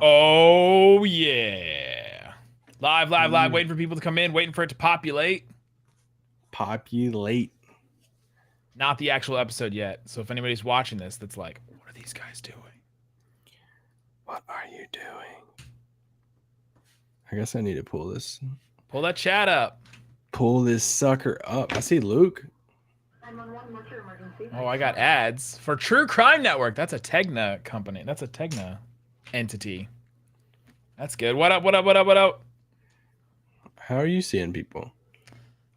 Oh, yeah. Live, waiting for people to come in, waiting for it to populate. Populate. Not the actual episode yet. So if anybody's watching this that's like, what are these guys doing? What are you doing? I guess I need to pull this. Pull that chat up. Pull this sucker up. I see Luke. Oh, I got ads for True Crime Network. That's a Tegna company. That's a Tegna entity. That's good. What up? How are you seeing people?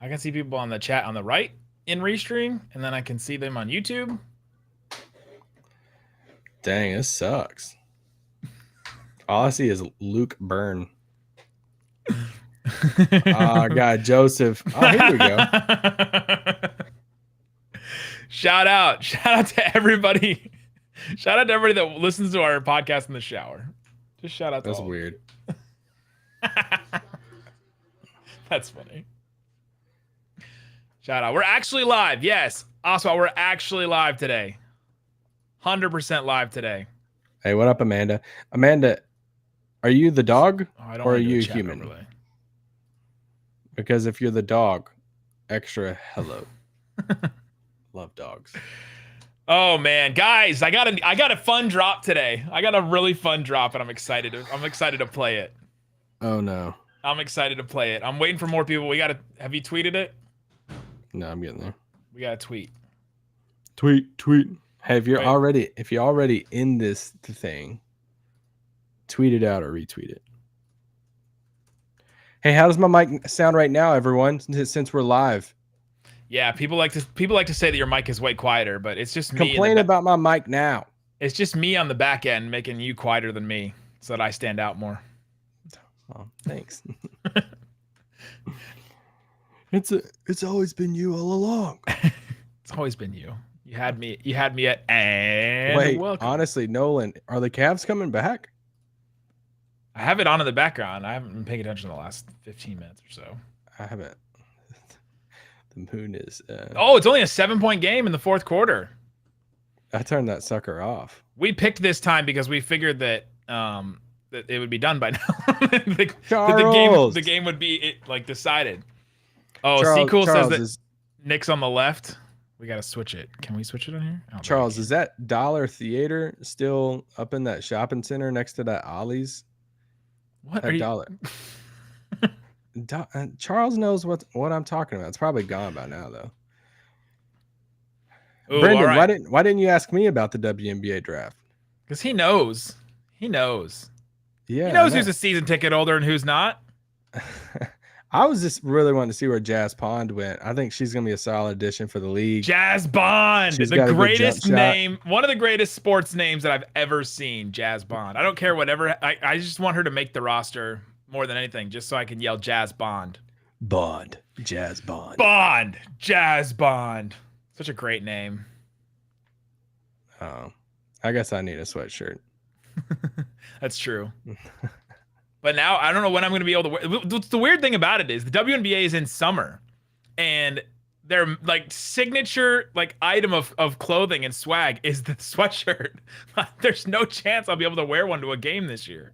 I can see people on the chat on the right in Restream, and then I can see them on YouTube. Dang, this sucks. All I see is Luke Byrne. God, Joseph. Oh, here we go. Shout out to everybody. Shout out to everybody that listens to our podcast in the shower. Just shout out to That's all weird. That's funny. Shout out. We're actually live. Yes. Oswald, we're actually live today. 100% live today. Hey, what up, Amanda? Amanda, are you the dog or are you human? Overlay. Because if you're the dog, extra hello. Love dogs. Oh man, guys, I got a fun drop today. I got a really fun drop, and I'm excited to play it. Oh no. I'm excited to play it. I'm waiting for more people. Have you tweeted it? No, I'm getting there. We got to tweet. Tweet. Hey, if you're already in this thing, tweet it out or retweet it. Hey, how does my mic sound right now, everyone? Since we're live. Yeah, people like to say that your mic is way quieter, but it's just me. Complain about my mic now. It's just me on the back end making you quieter than me, so that I stand out more. Oh, thanks. It's always been you all along. It's always been you. You had me at and wait. Welcome. Honestly, Nolan, are the Cavs coming back? I have it on in the background. I haven't been paying attention the last 15 minutes or so. I haven't. The moon is. Oh, it's only a 7-point game in the fourth quarter. I turned that sucker off. We picked this time because we figured that that it would be done by now. the game would be decided. Oh, Cool says that Nick's on the left. We got to switch it. Can we switch it on here? Charles, is that Dollar Theater still up in that shopping center next to that Ollie's? What that are you? Dollar. Charles knows what I'm talking about. It's probably gone by now, though. Ooh, Brendan, right. why didn't you ask me about the WNBA draft? Because he knows. He knows. Yeah, he knows who's a season ticket holder and who's not. I was just really wanting to see where Jazz Bond went. I think she's going to be a solid addition for the league. Jazz Bond, the greatest name, one of the greatest sports names that I've ever seen. Jazz Bond. I don't care whatever. I just want her to make the roster more than anything, just so I can yell Jazz Bond. Jazz Bond. Bond, Jazz Bond. Such a great name. Oh, I guess I need a sweatshirt. That's true. But now I don't know when I'm going to be able to wear. The weird thing about it is the WNBA is in summer, and their signature item of clothing and swag is the sweatshirt. There's no chance I'll be able to wear one to a game this year.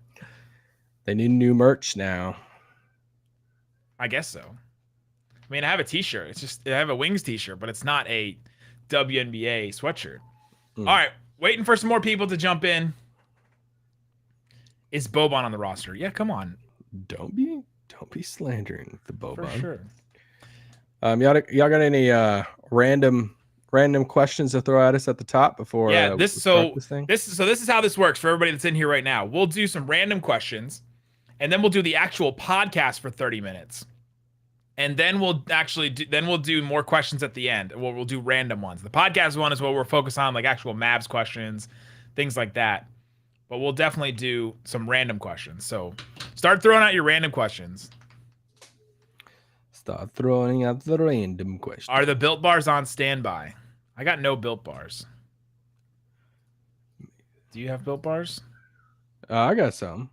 They need new merch now. I guess so. I mean, I have a t-shirt. I have a Wings t-shirt, but it's not a WNBA sweatshirt. All right, waiting for some more people to jump in. Is Boban on the roster? Yeah, come on. Don't be slandering the Boban. For sure. Y'all got any random questions to throw at us at the top before? Yeah, this is how this works for everybody that's in here right now. We'll do some random questions, and then we'll do the actual podcast for 30 minutes, and then we'll do more questions at the end. We'll do random ones. The podcast one is what we're focused on, actual Mavs questions, things like that. But we'll definitely do some random questions. So start throwing out your random questions. Start throwing out the random questions. Are the Built Bars on standby? I got no Built Bars. Do you have Built Bars? I got some.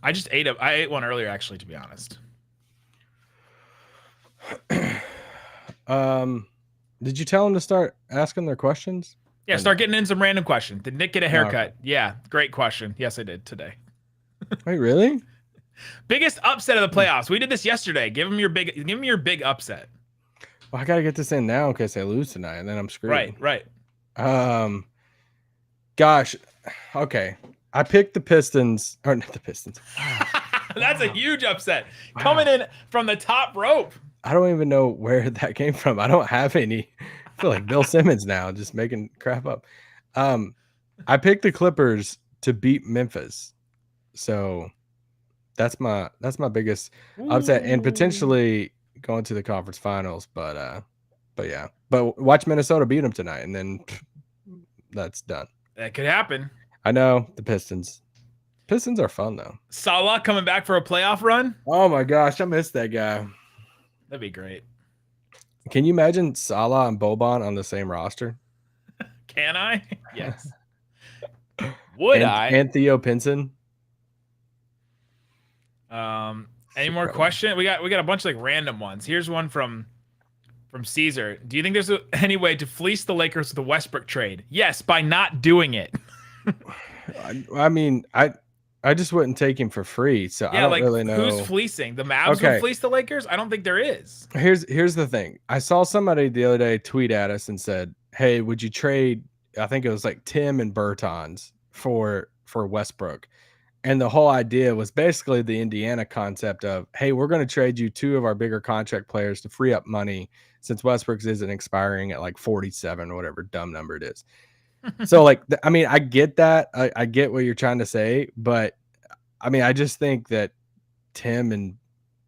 I ate one earlier, actually, to be honest. Did you tell them to start asking their questions? Yeah, start getting in some random questions. Did Nick get a haircut? Yeah, great question. Yes, I did today. Wait, really? Biggest upset of the playoffs. We did this yesterday. Give him your big upset. Well, I gotta get this in now in case I lose tonight, and then I'm screwed. Right. Gosh, okay. I picked the Pistons, or not the Pistons. That's a huge upset coming in from the top rope. I don't even know where that came from. I don't have any. I feel like Bill Simmons now, just making crap up. I picked the Clippers to beat Memphis, so that's my biggest upset, and potentially going to the conference finals. But yeah. But watch Minnesota beat them tonight, and then that's done. That could happen. I know the Pistons. Pistons are fun though. Salah coming back for a playoff run. Oh my gosh, I missed that guy. That'd be great. Can you imagine Salah and Boban on the same roster? Can I? Yes. Would I? And Theo Pinson. Any more questions? We got a bunch of like random ones. Here's one from Caesar. Do you think there's any way to fleece the Lakers with the Westbrook trade? Yes, by not doing it. I mean, I just wouldn't take him for free, so I don't really know who's fleecing. The Mavs would fleece the Lakers. I don't think there is. Here's the thing. I saw somebody the other day tweet at us and said, "Hey, would you trade?" I think it was like Tim and Bertans for Westbrook, and the whole idea was basically the Indiana concept of, "Hey, we're going to trade you two of our bigger contract players to free up money since Westbrook's isn't expiring at like 47 or whatever dumb number it is." So like, I mean, I get that. I get what you're trying to say, but I mean, I just think that Tim and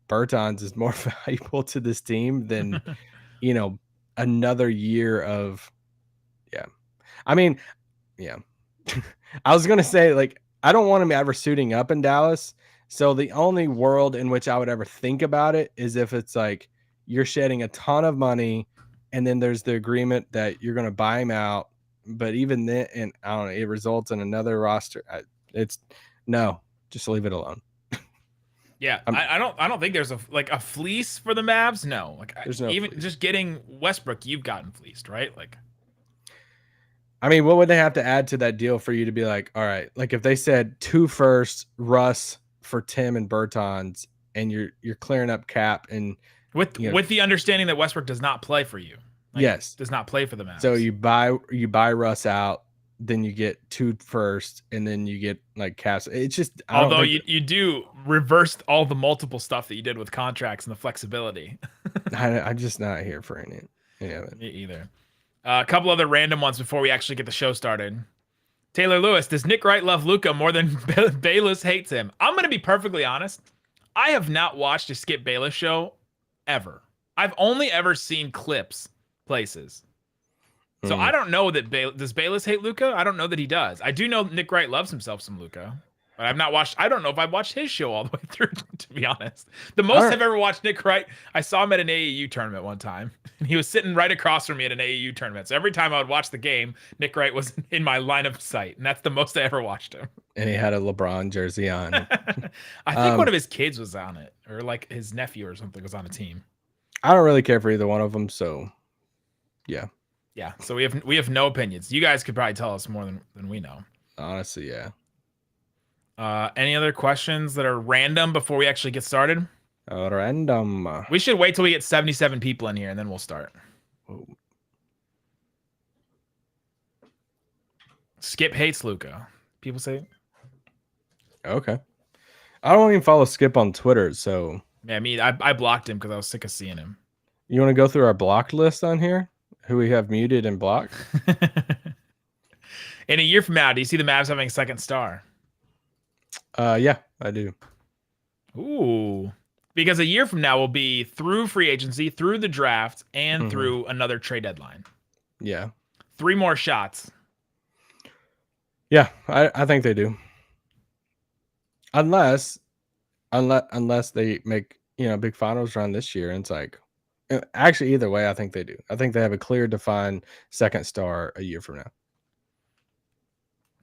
Bertans is more valuable to this team than, another year of, yeah. I mean, yeah. I was going to say, like, I don't want him ever suiting up in Dallas. So the only world in which I would ever think about it is if it's like you're shedding a ton of money and then there's the agreement that you're going to buy him out. But even then, and I don't know, it results in another roster. Just leave it alone. Yeah, I don't think there's a fleece for the Mavs. No, there's no even fleece. Just getting Westbrook, you've gotten fleeced, right? Like, I mean, what would they have to add to that deal for you to be like, all right, like if they said 2 firsts, Russ for Tim and Bertans, and you're clearing up cap and with the understanding that Westbrook does not play for you. Yes, does not play for the Mavs. So you buy Russ out, then you get 2 firsts, and then you get like cash. It's just although you do reverse all the multiple stuff that you did with contracts and the flexibility. I'm just not here for any of it. Me either. A couple other random ones before we actually get the show started. Taylor Lewis, does Nick Wright love Luka more than Bayless hates him? I'm going to be perfectly honest. I have not watched a Skip Bayless show ever. I've only ever seen clips places. So I don't know that does Bayless hate Luka? I don't know that he does. I do know Nick Wright loves himself some Luka, but I've not watched. I don't know if I've watched his show all the way through, to be honest. The most I've ever watched Nick Wright, I saw him at an AAU tournament one time, and he was sitting right across from me at an AAU tournament. So every time I would watch the game, Nick Wright was in my line of sight, and that's the most I ever watched him. And he had a LeBron jersey on. I think one of his kids was on it, or like his nephew or something was on a team. I don't really care for either one of them, so yeah. Yeah, so we have no opinions. You guys could probably tell us more than we know. Honestly, yeah. Any other questions that are random before we actually get started? Random. We should wait till we get 77 people in here, and then we'll start. Whoa. Skip hates Luka. People say. Okay. I don't even follow Skip on Twitter, so. Yeah, I blocked him because I was sick of seeing him. You want to go through our blocked list on here? Who we have muted and blocked? In a year from now, do you see the Mavs having a second star? Yeah, I do. Ooh. Because a year from now will be through free agency, through the draft, and through another trade deadline. Yeah. 3 more shots. Yeah, I think they do. Unless they make, big finals run this year, and it's like, actually, either way, I think they do. I think they have a clear, defined second star a year from now.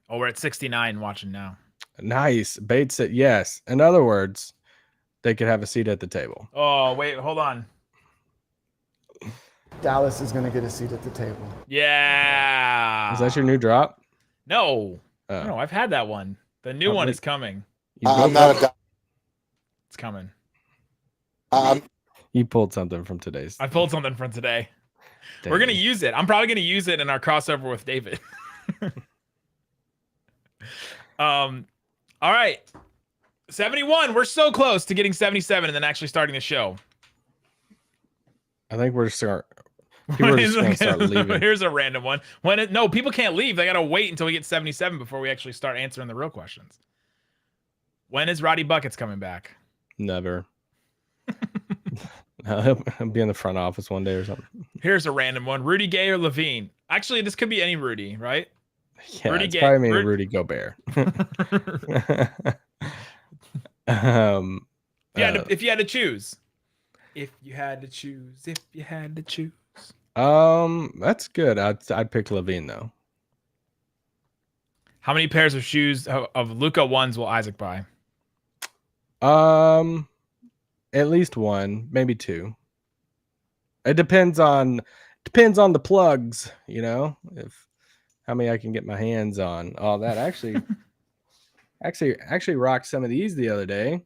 Oh, we're at 69 watching now. Nice. Bates said yes. In other words, they could have a seat at the table. Oh, wait, hold on. Dallas is going to get a seat at the table. Yeah. Is that your new drop? No. Oh. No, I've had that one. The new one is coming. I'm not a It's coming. You pulled something from today's. I pulled something from today. Dang. We're going to use it. I'm probably going to use it in our crossover with David. All right. 71. We're so close to getting 77 and then actually starting the show. I think we're just going to start leaving. Here's a random one. No, people can't leave. They got to wait until we get 77 before we actually start answering the real questions. When is Roddy Buckets coming back? Never. I'll be in the front office one day or something. Here's a random one. Rudy Gay or Levine? Actually, this could be any Rudy, right? Yeah, Rudy it's Gay. probably mean Rudy Gobert. If you had to choose. If you had to choose. That's good. I'd pick Levine though. How many pairs of shoes of Luka ones will Isaac buy? At least one, maybe two. It depends on the plugs, you know, if how many I can get my hands on. Oh, that actually rocked some of these the other day.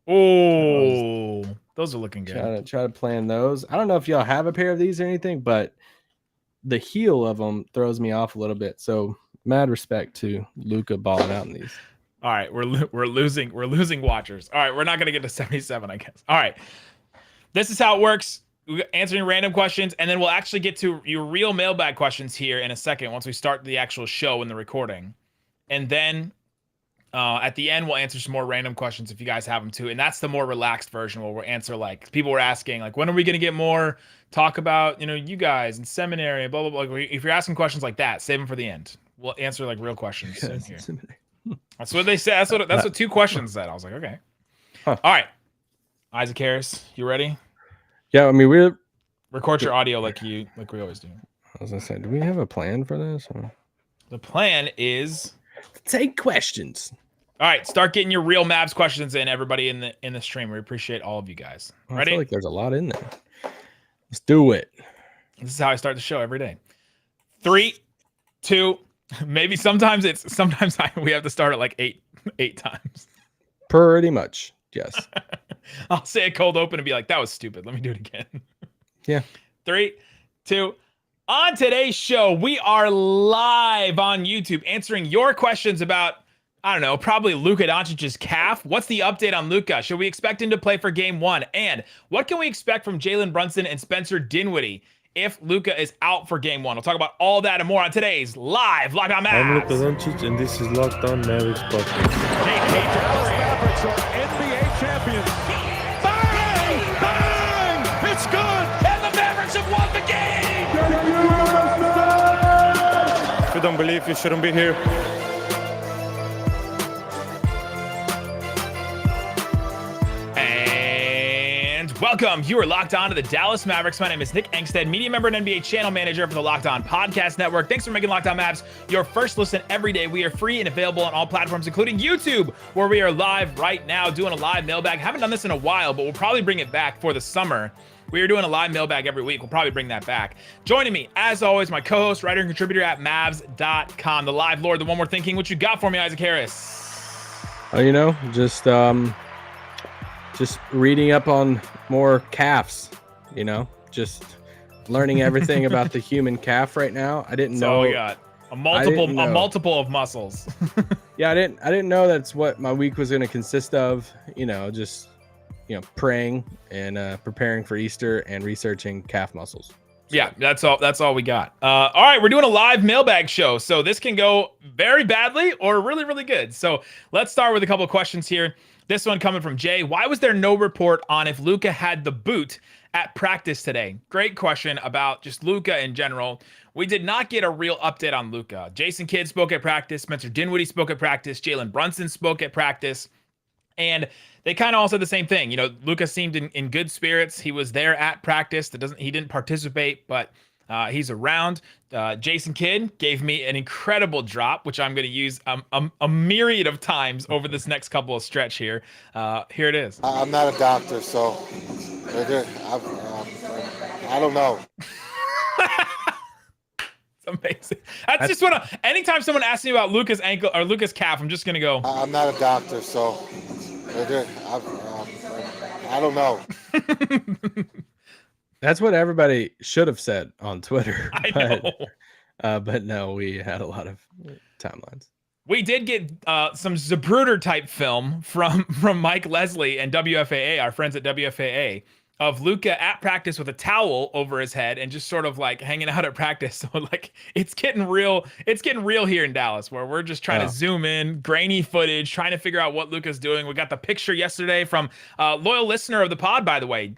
Oh, those are looking good. Try to plan those. I don't know if y'all have a pair of these or anything, but the heel of them throws me off a little bit. So mad respect to Luka balling out in these. All right, we're losing watchers. All right, we're not gonna get to 77, I guess. All right, this is how it works. We're answering random questions, and then we'll actually get to your real mailbag questions here in a second once we start the actual show and the recording, and then at the end we'll answer some more random questions if you guys have them too. And that's the more relaxed version where we'll answer, like, people were asking, like, when are we gonna get more talk about, you know, you guys in seminary, blah blah blah. If you're asking questions like that, save them for the end. We'll answer like real questions in here. That's what they said. That's what 2 questions said. I was like, okay. Huh. All right. Isaac Harris, you ready? Yeah, I mean, record your audio like we always do. I was gonna say, do we have a plan for this? Or? The plan is take questions. All right, start getting your real Mavs questions in, everybody in the stream. We appreciate all of you guys. Ready? I feel like there's a lot in there. Let's do it. This is how I start the show every day. 3, 2. Maybe sometimes we have to start it like eight times. Pretty much, yes. I'll say a cold open and be like, that was stupid. Let me do it again. Yeah. 3, 2. On today's show, we are live on YouTube answering your questions about, I don't know, probably Luka Doncic's calf. What's the update on Luka? Should we expect him to play for game 1? And what can we expect from Jalen Brunson and Spencer Dinwiddie if Luka is out for game 1? We'll talk about all that and more on today's live Locked On Mavs. I'm Luka Doncic, and this is Locked On Mavericks podcast. Dallas Mavericks are NBA champions. Bang! Bang! It's good! And the Mavericks have won the game! If you don't believe, you shouldn't be here. Welcome. You are locked on to the Dallas Mavericks. My name is Nick Angstadt, media member and NBA channel manager for the Locked On Podcast Network. Thanks for making Locked On Mavs your first listen every day. We are free and available on all platforms, including YouTube, where we are live right now doing a live mailbag. Haven't done this in a while, but we'll probably bring it back for the summer. We are doing a live mailbag every week. We'll probably bring that back. Joining me, as always, my co-host, writer, and contributor at Mavs.com, the live lord, the one more thinking. What you got for me, Isaac Harris? Oh, you know, just reading up on more calves, you know, just learning everything about the human calf right now. I didn't know. So we got a multiple of muscles. Yeah, I didn't know that's what my week was going to consist of. You know, just, you know, praying and preparing for Easter and researching calf muscles. So. Yeah, that's all we got. All right, we're doing a live mailbag show, so this can go very badly or really, really good. So let's start with a couple of questions here. This one coming from Jay. Why was there no report on if Luka had the boot at practice today? Great question about just Luka in general. We did not get a real update on Luka. Jason Kidd spoke at practice. Spencer Dinwiddie spoke at practice. Jalen Brunson spoke at practice. And they kind of all said the same thing. You know, Luka seemed in good spirits. He was there at practice. He didn't participate, but he's around. Jason Kidd gave me an incredible drop, which I'm going to use a myriad of times over this next couple of stretch here. Here it is. I'm not a doctor, so I don't know. amazing. That's just what anytime someone asks me about Luka's ankle or Luka's calf, I'm just gonna go. I'm not a doctor, so I don't know. That's what everybody should have said on Twitter. I know. But no, we had a lot of timelines. We did get some Zapruder type film from Mike Leslie and WFAA, our friends at WFAA, of Luka at practice with a towel over his head and just sort of like hanging out at practice. So like it's getting real. It's getting real here in Dallas, where we're just trying to zoom in, grainy footage, trying to figure out what Luka's doing. We got the picture yesterday from loyal listener of the pod, by the way.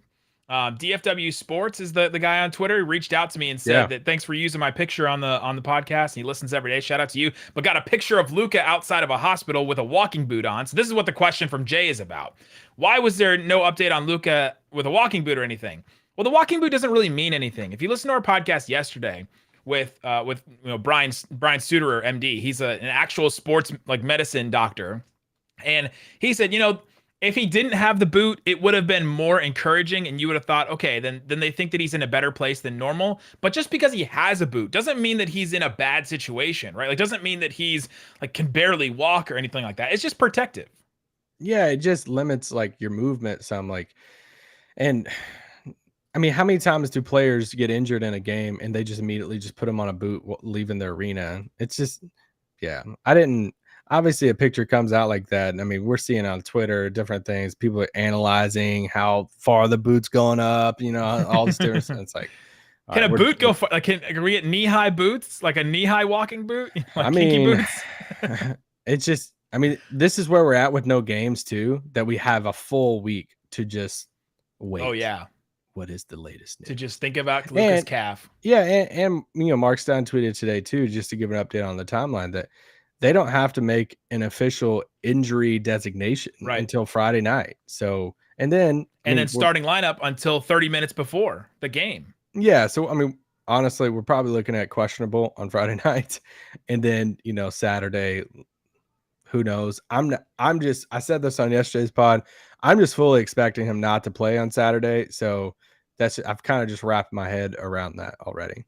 DFW Sports is the guy on Twitter. He reached out to me and said that thanks for using my picture on the podcast. He listens every day. Shout out to you. But got a picture of Luka outside of a hospital with a walking boot on. So this is what the question from Jay is about. Why was there no update on Luka with a walking boot or anything? Well, the walking boot doesn't really mean anything. If you listen to our podcast yesterday with Brian Suterer, MD, he's an actual sports like medicine doctor, and he said, if he didn't have the boot, it would have been more encouraging, and you would have thought, okay, then they think that he's in a better place than normal. But just because he has a boot doesn't mean that he's in a bad situation, right? Like, doesn't mean that he's like can barely walk or anything like that. It's just protective. Yeah, it just limits like your movement some. Like, and I mean, how many times do players get injured in a game and they just immediately just put them on a boot leaving the arena? It's just, yeah, obviously a picture comes out like that. I mean, we're seeing on Twitter different things. People are analyzing how far the boot's going up, all this different stuff. It's like, can a boot go far? Like, can we get knee-high boots, like a knee-high walking boot? Like kinky boots? It's just, I mean, this is where we're at with no games too, that we have a full week to just wait. Oh yeah. What is the latest news? To just think about Luka's calf. Yeah. And Mark Stein tweeted today too, just to give an update on the timeline, that they don't have to make an official injury designation until Friday night. So, and then starting lineup until 30 minutes before the game. Yeah. So, I mean, honestly, we're probably looking at questionable on Friday night, and then, Saturday, who knows? I said this on yesterday's pod. I'm just fully expecting him not to play on Saturday. So I've kind of just wrapped my head around that already.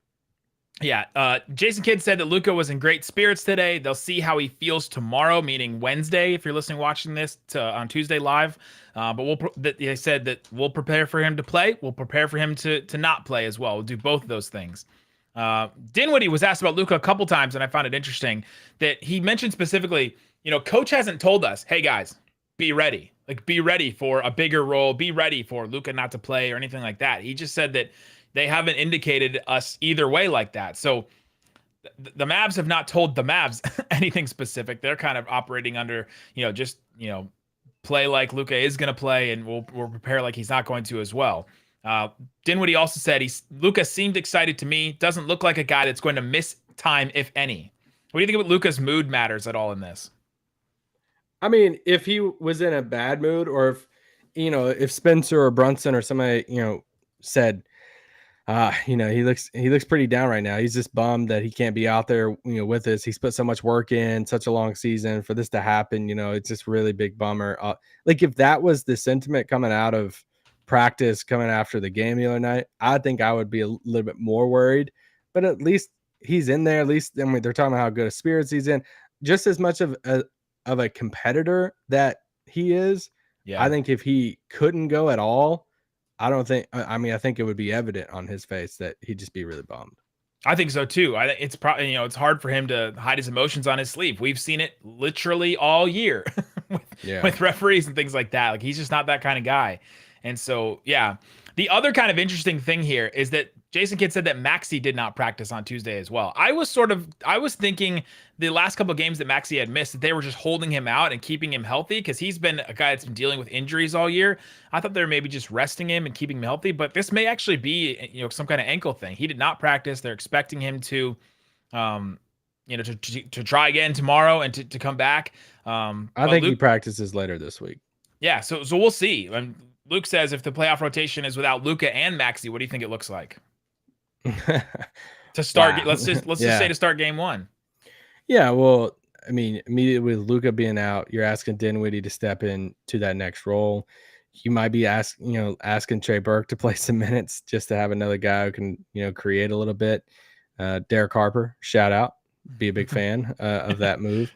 Yeah. Jason Kidd said that Luka was in great spirits today. They'll see how he feels tomorrow, meaning Wednesday, if you're watching this on Tuesday live. But they said that we'll prepare for him to play. We'll prepare for him to not play as well. We'll do both of those things. Dinwiddie was asked about Luka a couple times, and I found it interesting that he mentioned specifically, coach hasn't told us, hey guys, be ready. Like, be ready for a bigger role. Be ready for Luka not to play or anything like that. He just said that they haven't indicated us either way like that. So the Mavs have not told the Mavs anything specific. They're kind of operating under, play like Luka is going to play, and we'll prepare like he's not going to as well. Dinwiddie also said Luka seemed excited to me. Doesn't look like a guy that's going to miss time, if any. What do you think about Luka's mood matters at all in this? I mean, if he was in a bad mood, or if Spencer or Brunson or somebody, said, he looks pretty down right now. He's just bummed that he can't be out there, with us. He's put so much work in, such a long season for this to happen. It's just really big bummer. Like, if that was the sentiment coming out of practice, coming after the game the other night, I think I would be a little bit more worried. But at least he's in there. At least, I mean, they're talking about how good a spirits he's in. Just as much of a competitor that he is. Yeah. I think if he couldn't go at all, I think it would be evident on his face that he'd just be really bummed. I think so too. I think it's probably, it's hard for him to hide his emotions on his sleeve. We've seen it literally all year with referees and things like that. Like, he's just not that kind of guy. And so, yeah. The other kind of interesting thing here is that Jason Kidd said that Maxey did not practice on Tuesday as well. I was thinking the last couple of games that Maxey had missed, that they were just holding him out and keeping him healthy, because he's been a guy that's been dealing with injuries all year. I thought they were maybe just resting him and keeping him healthy, but this may actually be, some kind of ankle thing. He did not practice. They're expecting him to, to try again tomorrow and to come back. I think he practices later this week. Yeah. So we'll see. Luke says if the playoff rotation is without Luka and Maxey, what do you think it looks like? To start, wow. let's just say to start game one. Yeah, well, I mean, immediately with Luka being out, you're asking Dinwiddie to step in to that next role. You might be asking Trey Burke to play some minutes just to have another guy who can, create a little bit. Derek Harper, shout out. Be a big fan of that move.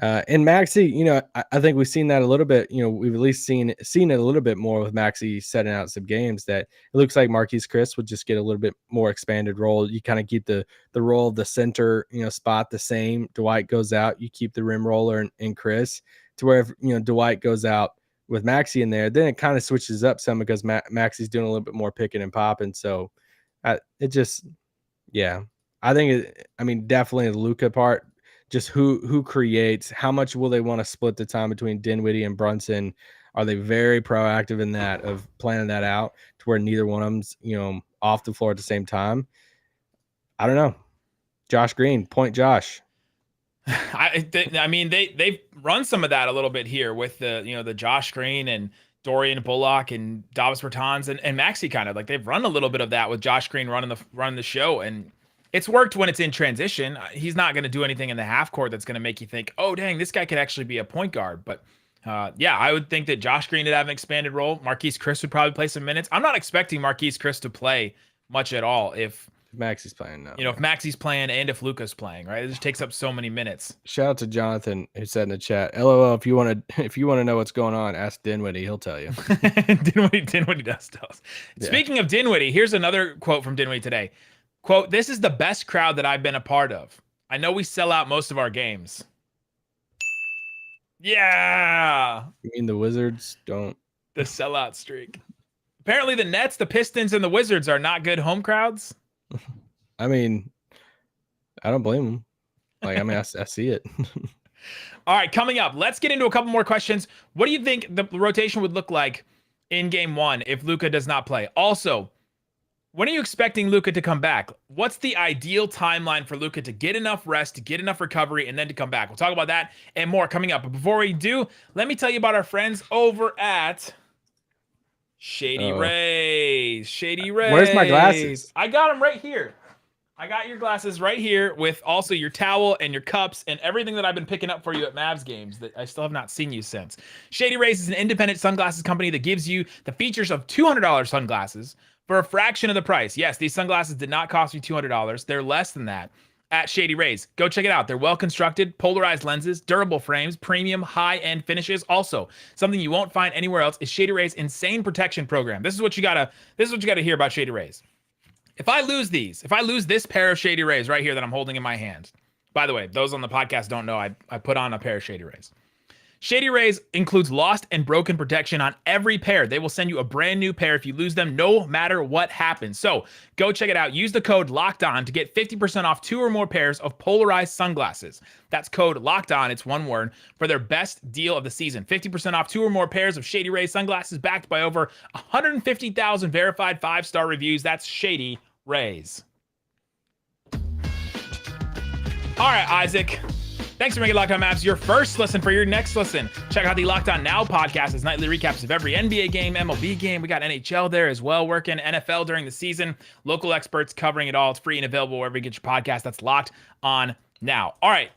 And Maxey, I think we've seen that a little bit. We've at least seen it a little bit more with Maxey setting out some games that it looks like Marquise Chris would just get a little bit more expanded role. You kind of keep the role of the center, spot the same. Dwight goes out, you keep the rim roller and Chris, to where if Dwight goes out with Maxey in there, then it kind of switches up some because Maxey's doing a little bit more picking and popping. So it just, yeah, I think definitely the Luka part. Just who creates, how much will they want to split the time between Dinwiddie and Brunson? Are they very proactive in that of planning that out to where neither one of them's, off the floor at the same time? I don't know. Josh Green, point Josh. They've run some of that a little bit here with the Josh Green and Dorian Bullock and Davis Bertans and Maxey kind of like they've run a little bit of that with Josh Green running the show, and it's worked when it's in transition. He's not going to do anything in the half court that's going to make you think, oh, dang, this guy could actually be a point guard. But I would think that Josh Green would have an expanded role. Marquise Chris would probably play some minutes. I'm not expecting Marquise Chris to play much at all if Maxey's playing now. If Maxey's playing and if Luka's playing, right? It just takes up so many minutes. Shout out to Jonathan who said in the chat, LOL, if you want to know what's going on, ask Dinwiddie. He'll tell you. Dinwiddie does tell us. Yeah. Speaking of Dinwiddie, here's another quote from Dinwiddie today. Quote, "This is the best crowd that I've been a part of. I know we sell out most of our games." Yeah. You mean the Wizards don't? The sellout streak. Apparently the Nets, the Pistons, and the Wizards are not good home crowds. I don't blame them. I see it. All right, coming up, let's get into a couple more questions. What do you think the rotation would look like in game one if Luka does not play? Also, when are you expecting Luka to come back? What's the ideal timeline for Luka to get enough rest, to get enough recovery, and then to come back? We'll talk about that and more coming up. But before we do, let me tell you about our friends over at Shady Rays. Shady Rays. Where's my glasses? I got them right here. I got your glasses right here with also your towel and your cups and everything that I've been picking up for you at Mavs games that I still have not seen you since. Shady Rays is an independent sunglasses company that gives you the features of $200 sunglasses for a fraction of the price. Yes, these sunglasses did not cost you $200. They're less than that at Shady Rays. Go check it out. They're well-constructed, polarized lenses, durable frames, premium, high-end finishes. Also, something you won't find anywhere else is Shady Rays' insane protection program. This is what you gotta hear about Shady Rays. If I lose this pair of Shady Rays right here that I'm holding in my hand, by the way, those on the podcast don't know, I put on a pair of Shady Rays. Shady Rays includes lost and broken protection on every pair. They will send you a brand new pair if you lose them, no matter what happens. So go check it out. Use the code LOCKEDON to get 50% off 2 or more pairs of polarized sunglasses. That's code LOCKEDON, it's one word, for their best deal of the season. 50% off 2 or more pairs of Shady Rays sunglasses backed by over 150,000 verified 5-star reviews. That's Shady Rays. All right, Isaac. Thanks for making Locked On Mavs your first listen. For your next listen, check out the Locked On Now podcast as nightly recaps of every NBA game, MLB game. We got NHL there as well, working NFL during the season. Local experts covering it all. It's free and available wherever you get your podcast. That's Locked On Now. All right,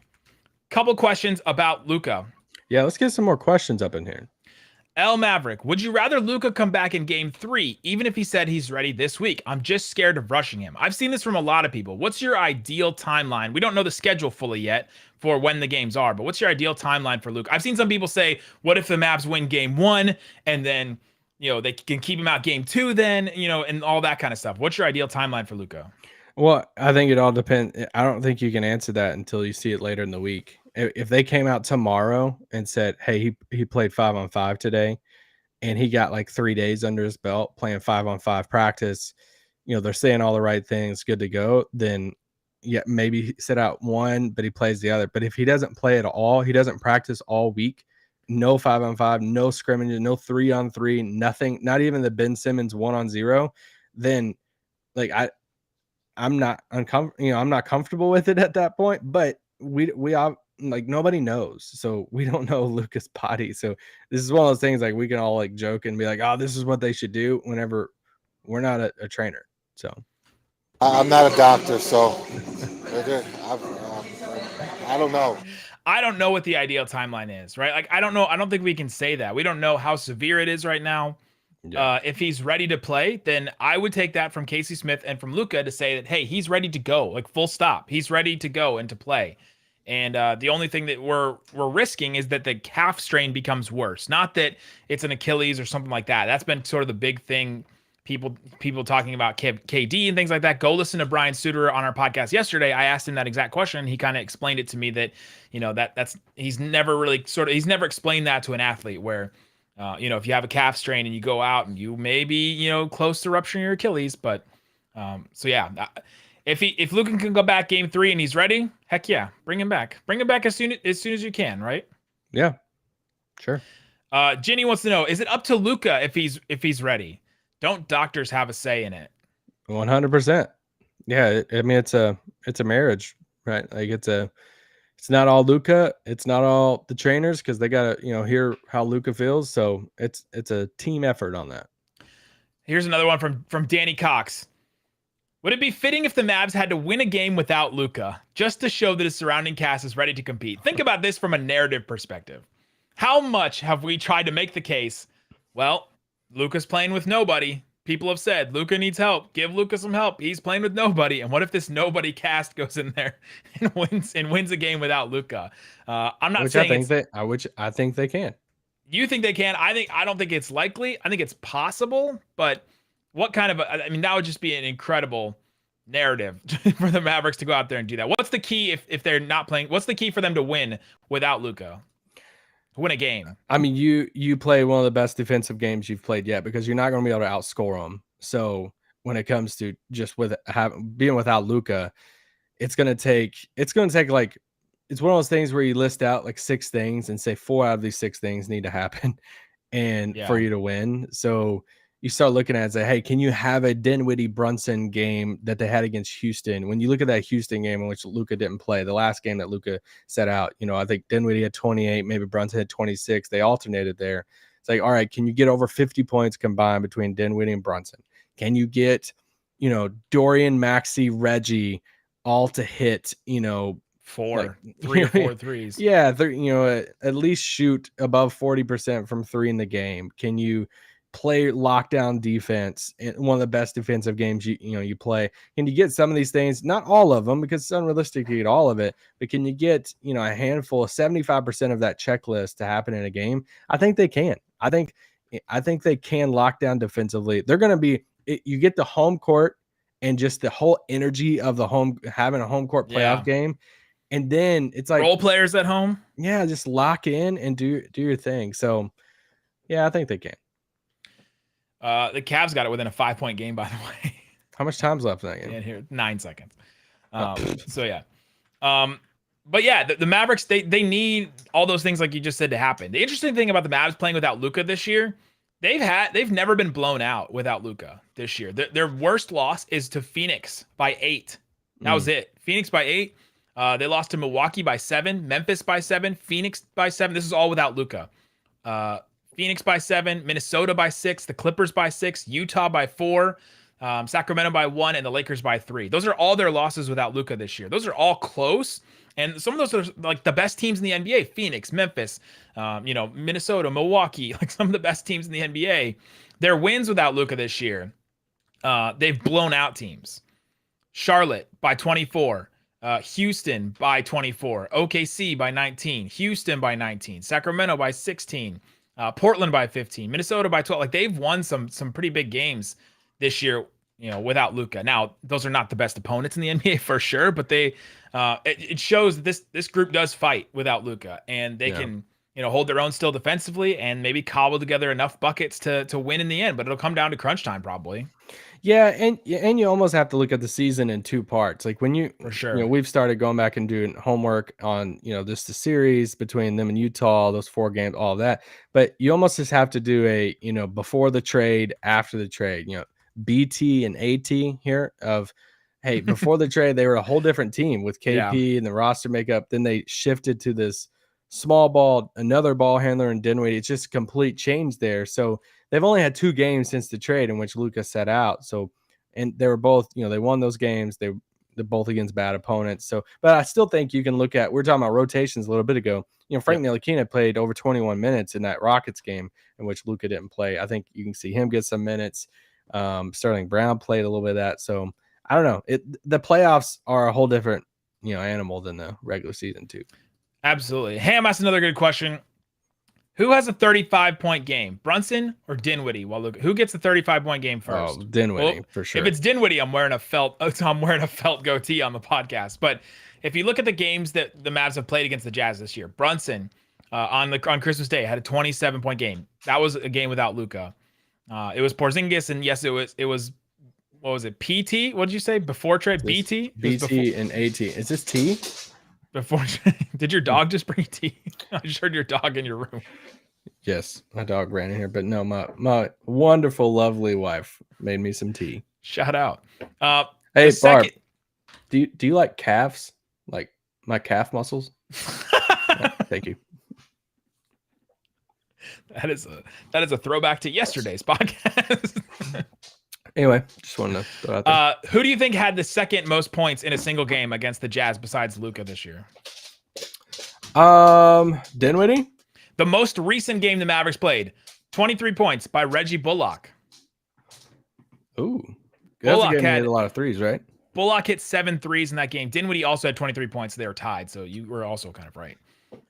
couple questions about Luka. Yeah, let's get some more questions up in here. L Maverick, would you rather Luka come back in game 3, even if he said he's ready this week? I'm just scared of rushing him. I've seen this from a lot of people. What's your ideal timeline? We don't know the schedule fully yet for when the games are, but what's your ideal timeline for Luka? I've seen some people say, what if the Mavs win game 1 and then, they can keep him out game 2 then, and all that kind of stuff. What's your ideal timeline for Luka? Well, I think it all depends. I don't think you can answer that until you see it later in the week. If they came out tomorrow and said, hey, he played 5-on-5 today and he got like 3 days under his belt playing 5-on-5 practice, they're saying all the right things, good to go, then yeah, maybe he sit out one, but he plays the other. But if he doesn't play at all, he doesn't practice all week, no 5-on-5, no scrimmage, no 3-on-3, nothing, not even the Ben Simmons 1-on-0, then like I'm not uncomfortable, I'm not comfortable with it at that point, but we all, like, nobody knows, so we don't know Luka's body. So this is one of those things like we can all like joke and be like, oh, this is what they should do, whenever we're not a trainer. So I'm not a doctor, so I don't know. I don't know what the ideal timeline is, right? Like, I don't know. I don't think we can say that. We don't know how severe it is right now. Yeah. If he's ready to play, then I would take that from Casey Smith and from Luka to say that, hey, he's ready to go, like full stop. He's ready to go and to play. And the only thing that we're risking is that the calf strain becomes worse. Not that it's an Achilles or something like that. That's been sort of the big thing. People talking about KD and things like that. Go listen to Brian Suter on our podcast yesterday. I asked him that exact question. He kind of explained it to me that, he's never explained that to an athlete where, if you have a calf strain and you go out and you may be, close to rupturing your Achilles. But if Luka can go back game 3 and he's ready, heck yeah, bring him back. Bring him back as soon as you can, right? Yeah, sure. Ginny wants to know, is it up to Luka if he's ready? Don't doctors have a say in it? 100%. Yeah, I mean it's a marriage, right? Like it's not all Luka, it's not all the trainers because they gotta hear how Luka feels. So it's a team effort on that. Here's another one from Danny Cox. Would it be fitting if the Mavs had to win a game without Luka just to show that his surrounding cast is ready to compete? Think about this from a narrative perspective. How much have we tried to make the case? Well, Luka's playing with nobody. People have said Luka needs help. Give Luka some help. He's playing with nobody. And what if this nobody cast goes in there and wins a game without Luka? I'm not saying I think they can. You think they can? I don't think it's likely. I think it's possible, but what kind of that would just be an incredible narrative for the Mavericks to go out there and do that. What's the key if they're not playing? What's the key for them to win without Luka? Win a game. I mean, you play one of the best defensive games you've played yet because you're not going to be able to outscore them. So when it comes to just being without Luka, it's going to take like, it's one of those things where you list out like 6 things and say 4 out of these 6 things need to happen for you to win. So you start looking at it and say, hey, can you have a Dinwiddie Brunson game that they had against Houston? When you look at that Houston game in which Luka didn't play, the last game that Luka set out, I think Dinwiddie had 28, maybe Brunson had 26. They alternated there. It's like, all right, can you get over 50 points combined between Dinwiddie and Brunson? Can you get, Dorian, Maxey, Reggie all to hit, 3 or 4 threes? Yeah, at least shoot above 40% from 3 in the game. Can you play lockdown defense in one of the best defensive games you play? Can you get some of these things? Not all of them because it's unrealistic to get all of it, but can you get a handful of 75% of that checklist to happen in a game? I think they can. I think they can lock down defensively. They're going to be. You get the home court and just the whole energy of having a home court playoff game, and then it's like role players at home. Yeah, just lock in and do your thing. So yeah, I think they can. The Cavs got it within a 5-point game, by the way. How much time's left in that game? Yeah, here 9 seconds. So yeah, but yeah, the Mavericks they need all those things like you just said to happen. The interesting thing about the Mavs playing without Luka this year, they've never been blown out without Luka this year. Their worst loss is to Phoenix by 8. That was it. Phoenix by 8. They lost to Milwaukee by 7, Memphis by 7, Phoenix by 7. This is all without Luka. Phoenix by 7, Minnesota by 6, the Clippers by 6, Utah by 4, Sacramento by 1, and the Lakers by 3. Those are all their losses without Luka this year. Those are all close, and some of those are like the best teams in the NBA: Phoenix, Memphis, Minnesota, Milwaukee, like some of the best teams in the NBA. Their wins without Luka this year, they've blown out teams. Charlotte by 24. Houston by 24. OKC by 19. Houston by 19. Sacramento by 16. Portland by 15, Minnesota by 12. Like they've won some pretty big games this year, without Luka. Now, those are not the best opponents in the NBA for sure, but it shows that this group does fight without Luka, and they can hold their own still defensively and maybe cobble together enough buckets to win in the end. But it'll come down to crunch time probably. Yeah, and you almost have to look at the season in 2 parts. Like when for sure, we've started going back and doing homework on the series between them and Utah, those 4 games, all of that. But you almost just have to do a before the trade, after the trade. BT and AT here of, hey, before the trade they were a whole different team with KP and the roster makeup. Then they shifted to this small ball, another ball handler in Dinwiddie. It's just a complete change there. So they've only had 2 games since the trade in which Luka set out. So, and they were both, they won those games. They both against bad opponents. So, but I still think you can look at. We're talking about rotations a little bit ago. Frank Ntilikina played over 21 minutes in that Rockets game in which Luka didn't play. I think you can see him get some minutes. Sterling Brown played a little bit of that. So I don't know. The playoffs are a whole different animal than the regular season too. Absolutely. Ham asked another good question. Who has a 35-point game, Brunson or Dinwiddie? Well, look, who gets the 35-point game first? Oh, Dinwiddie, for sure. If it's Dinwiddie, I'm wearing a felt goatee on the podcast. But if you look at the games that the Mavs have played against the Jazz this year, Brunson on Christmas Day had a 27-point game. That was a game without Luka. It was Porzingis, and yes, it was what was it? PT? What did you say before trade? BT? BT and AT. Is this T? Before, did your dog just bring tea? I just heard your dog in your room. Yes, my dog ran in here, but no, my wonderful, lovely wife made me some tea. Shout out. Hey, Barb, do you like calves? Like my calf muscles? Yeah, thank you. That is a throwback to yesterday's podcast. Anyway, just wanted to throw out there. Who do you think had the second most points in a single game against the Jazz besides Luka this year? Dinwiddie. The most recent game the Mavericks played, 23 points by Reggie Bullock. Ooh, Bullock had a lot of threes, right? Bullock hit 7 threes in that game. Dinwiddie also had 23 points. So they were tied, so you were also kind of right.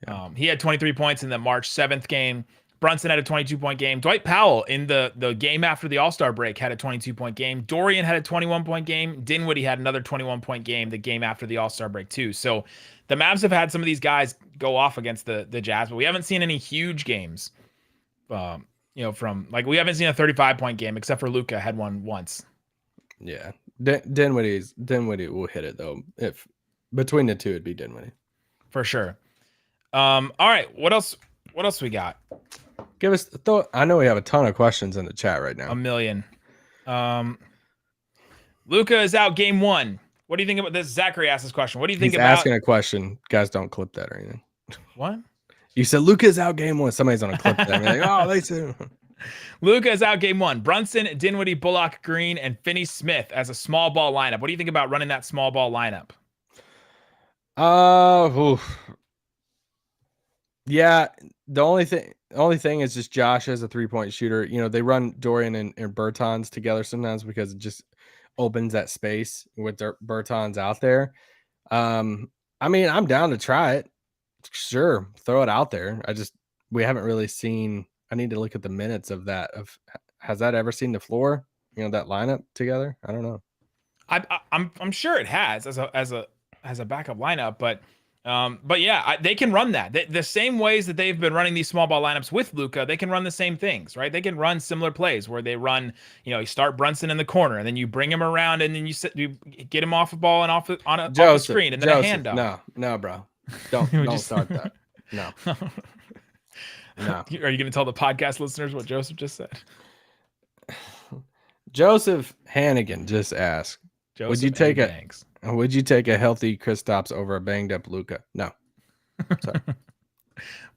Yeah. He had 23 points in the March 7th game. Brunson had a 22-point game. Dwight Powell in the game after the All-Star break had a 22-point game. Dorian had a 21-point game. Dinwiddie had another 21-point game the game after the All-Star break too. So the Mavs have had some of these guys go off against the Jazz, but we haven't seen any huge games. From like we haven't seen a 35-point game except for Luka had one once. Yeah, Dinwiddie will hit it though. If between the two, it'd be Dinwiddie for sure. All right, what else we got? Give us the thought. I know we have a ton of questions in the chat right now. A million. Luka is out game 1. What do you think about this? Zachary asked this question. What do you think He's about asking a question? Guys, don't clip that or anything. What? You said Luka is out game 1. Somebody's on a clip that. Like, oh, they said Luka is out game 1. Brunson, Dinwiddie, Bullock, Green, and Finney Smith as a small ball lineup. What do you think about running that small ball lineup? Yeah, the only thing is just Josh as a 3-point shooter. They run Dorian and Bertans together sometimes because it just opens that space with Bertans out there. I'm down to try it. Sure, throw it out there. We haven't really seen. I need to look at the minutes of that. Has that ever seen the floor? That lineup together. I don't know. I'm sure it has as a backup lineup, but yeah, they can run that. The same ways that they've been running these small ball lineups with Luka, they can run the same things, right? They can run similar plays where they run, you start Brunson in the corner and then you bring him around and then you get him off the ball and off the screen and then a handoff. No, bro. Don't start that. No. No. Are you going to tell the podcast listeners what Joseph just said? Joseph Hannigan just asked, would you take a healthy Kristaps over a banged up Luka? No. Sorry.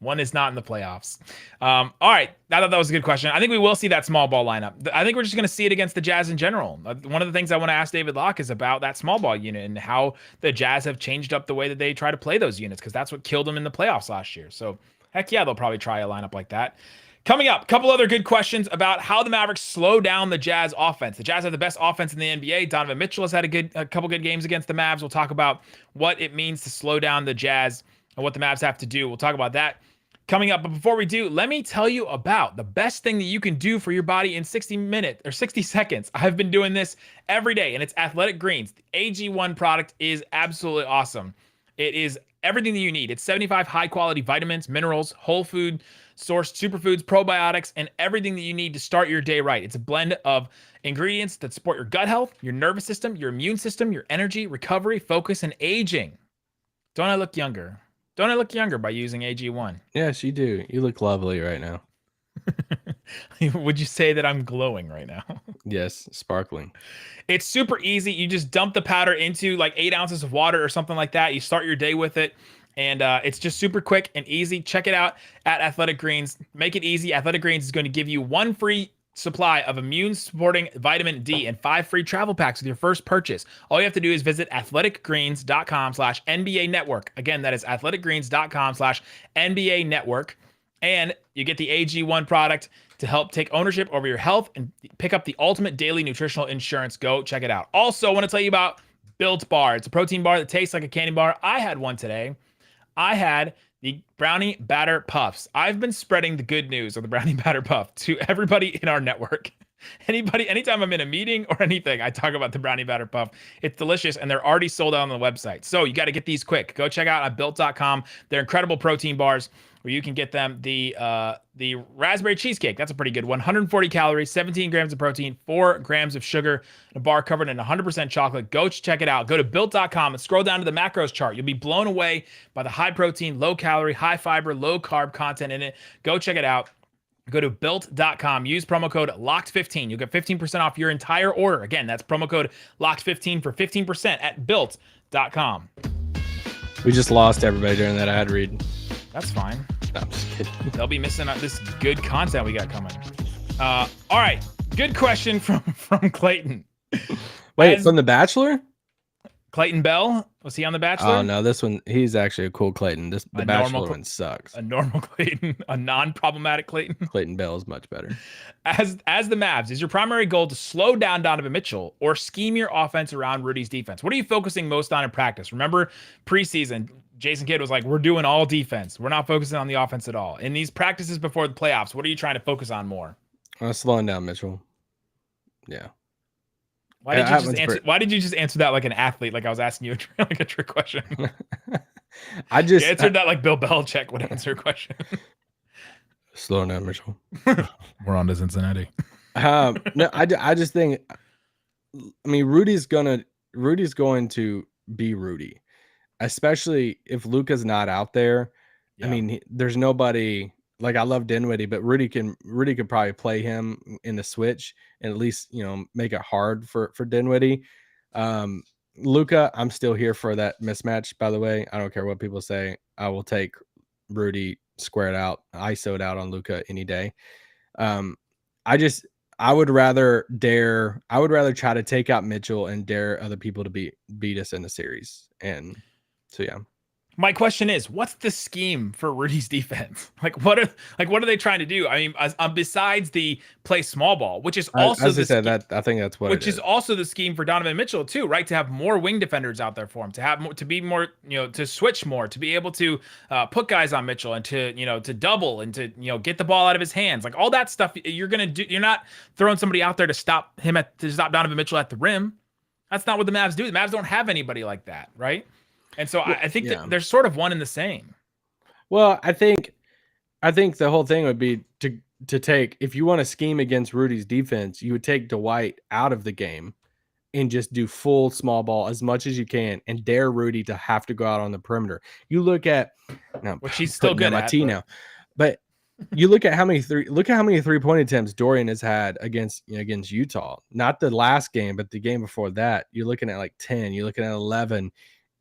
One is not in the playoffs. All right. I thought that was a good question. I think we will see that small ball lineup. I think we're just going to see it against the Jazz in general. One of the things I want to ask David Locke is about that small ball unit and how the Jazz have changed up the way that they try to play those units, because that's what killed them in the playoffs last year. So heck yeah, they'll probably try a lineup like that. Coming up, a couple other good questions about how the Mavericks slow down the Jazz offense. The Jazz have the best offense in the NBA. Donovan Mitchell has had a couple good games against the Mavs. We'll talk about what it means to slow down the Jazz and what the Mavs have to do. We'll talk about that coming up. But before we do, let me tell you about the best thing that you can do for your body in 60 seconds. I've been doing this every day, and it's Athletic Greens. The AG1 product is absolutely awesome. It is everything that you need. It's 75 high-quality vitamins, minerals, whole food sourced superfoods, probiotics, and everything that you need to start your day right. It's a blend of ingredients that support your gut health, your nervous system, your immune system, your energy, recovery, focus, and aging. Don't I look younger? Don't I look younger by using AG1? Yes, you do. You look lovely right now. Would you say that I'm glowing right now? Yes, sparkling. It's super easy. You just dump the powder into like 8 ounces of water or something like that. You start your day with it. And it's just super quick and easy. Check it out at Athletic Greens. Make it easy. Athletic Greens is going to give you one free supply of immune-supporting vitamin D and 5 free travel packs with your first purchase. All you have to do is visit athleticgreens.com/NBA network. Again, that is athleticgreens.com/NBA network. And you get the AG1 product to help take ownership over your health and pick up the ultimate daily nutritional insurance. Go check it out. Also, I want to tell you about Built Bar. It's a protein bar that tastes like a candy bar. I had one today. I had the Brownie Batter Puffs. I've been spreading the good news of the Brownie Batter Puff to everybody in our network. Anytime I'm in a meeting or anything, I talk about the Brownie Batter Puff. It's delicious, and they're already sold out on the website. So you got to get these quick. Go check out Built.com. They're incredible protein bars where you can get them. The raspberry cheesecake, that's a pretty good one. 140 calories, 17 grams of protein, 4 grams of sugar, and a bar covered in 100% chocolate. Go check it out. Go to Built.com and scroll down to the macros chart. You'll be blown away by the high protein, low calorie, high fiber, low carb content in it. Go check it out. Go to Built.com. Use promo code LOCKED15. You'll get 15% off your entire order. Again, that's promo code LOCKED15 for 15% at Built.com. We just lost everybody during that ad read. That's fine. No, I'm just kidding. They'll be missing out this good content we got coming. All right. Good question from Clayton. Wait, from The Bachelor? Clayton Bell? Was he on The Bachelor? Oh, no, this one, he's actually a cool Clayton. The Bachelor one sucks. A normal Clayton, a non-problematic Clayton. Clayton Bell is much better. As the Mavs, is your primary goal to slow down Donovan Mitchell or scheme your offense around Rudy's defense? What are you focusing most on in practice? Remember preseason, Jason Kidd was like, we're doing all defense. We're not focusing on the offense at all. In these practices before the playoffs, what are you trying to focus on more? Slowing down Mitchell. Yeah. Why did you just answer that like an athlete? Like I was asking you like a trick question. You answered that like Bill Belichick would answer a question. Slow down, Mitchell. We're on to Cincinnati. No, I just think. I mean, Rudy's going to be Rudy, especially if Luka's not out there. Yeah. I mean, there's nobody. Like I love Dinwiddie, but Rudy could probably play him in the switch and at least, make it hard for Dinwiddie. Luka, I'm still here for that mismatch, by the way. I don't care what people say. I will take Rudy squared out, ISO'd out on Luka any day. I would rather try to take out Mitchell and dare other people to beat us in the series. And so, yeah. My question is, what's the scheme for Rudy's defense? What are they trying to do? I mean, besides the play small ball, which is also I think that's what. Which is also the scheme for Donovan Mitchell too, right? To have more wing defenders out there for him, to be more, to switch more, to be able to put guys on Mitchell and to double and to get the ball out of his hands, like all that stuff. You're gonna do. You're not throwing somebody out there to stop Donovan Mitchell at the rim. That's not what the Mavs do. The Mavs don't have anybody like that, right? And so I think that they're sort of one and the same. Well, I think the whole thing would be to take, if you want to scheme against Rudy's defense, you would take Dwight out of the game and just do full small ball as much as you can and dare Rudy to have to go out on the perimeter. You look at which he's still good at now, but you look at how many 3-point attempts Dorian has had against Utah. Not the last game, but the game before that. You're looking at like 10. You're looking at 11.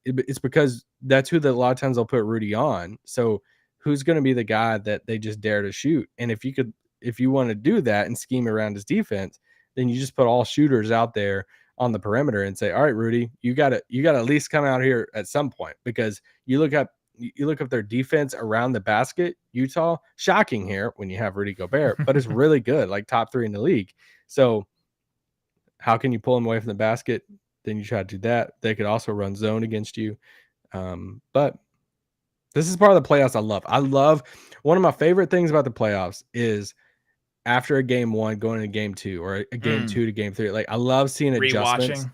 It's because that's who a lot of times they'll put Rudy on. So who's going to be the guy that they just dare to shoot? And if you want to do that and scheme around his defense, then you just put all shooters out there on the perimeter and say, all right, Rudy, you got to at least come out here at some point, because you look up their defense around the basket. Utah, shocking here when you have Rudy Gobert, but it's really good, like top 3 in the league. So how can you pull him away from the basket? Then you try to do that. They could also run zone against you. But this is part of the playoffs I love. One of my favorite things about the playoffs is after a game 1 going into game 2 or a game 2 to game 3. Like I love seeing adjustments.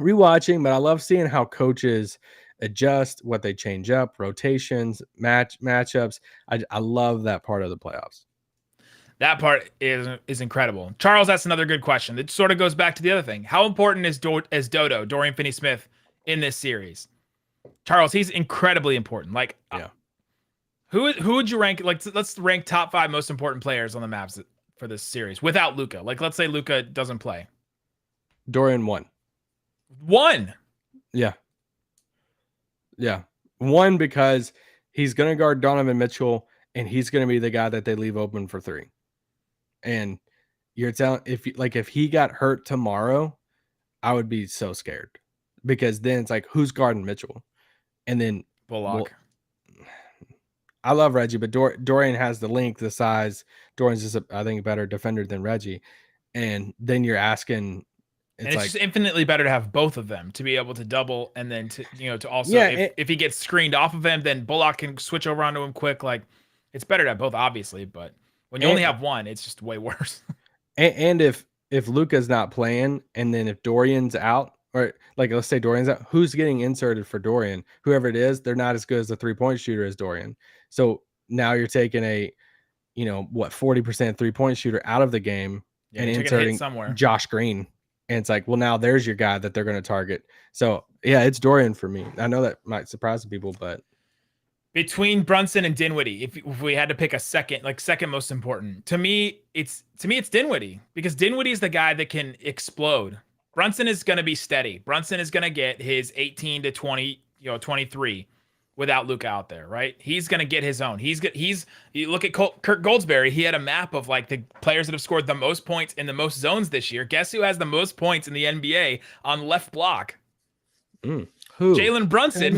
Rewatching, but I love seeing how coaches adjust, what they change up, rotations, matchups. I love that part of the playoffs. That part is incredible. Charles, that's another good question. It sort of goes back to the other thing. How important is Dodo, Dorian Finney-Smith, in this series? Charles, he's incredibly important. Like, yeah. Who would you rank? Like, let's rank top 5 most important players on the Mavs for this series without Luka. Like, let's say Luka doesn't play. Dorian 1. 1. Yeah. 1, because he's going to guard Donovan Mitchell, and he's going to be the guy that they leave open for 3. And you're telling if he got hurt tomorrow, I would be so scared because then it's like who's guarding Mitchell, and then Bullock. I love Reggie, but Dorian has the length, the size. Dorian's just I think a better defender than Reggie, and then you're asking. It's just infinitely better to have both of them to be able to double and then to also if he gets screened off of him, then Bullock can switch over onto him quick. Like it's better to have both, obviously, but when you only have one, it's just way worse. And if Luka's not playing, and then if Dorian's out, or like let's say Dorian's out, who's getting inserted for Dorian? Whoever it is, they're not as good as the 3-point shooter as Dorian. So now you're taking a 40% 3-point shooter out of the game and inserting Josh Green. And it's like, well, now there's your guy that they're going to target. So, yeah, it's Dorian for me. I know that might surprise some people, but between Brunson and Dinwiddie, if we had to pick a second most important, to me it's Dinwiddie, because Dinwiddie is the guy that can explode. Brunson is going to be steady. Brunson is going to get his 18 to 20, 23 without Luka out there, right? He's going to get his own. You look at Kirk Goldsberry, he had a map of like the players that have scored the most points in the most zones this year. Guess who has the most points in the NBA on left block? Who? Jalen Brunson.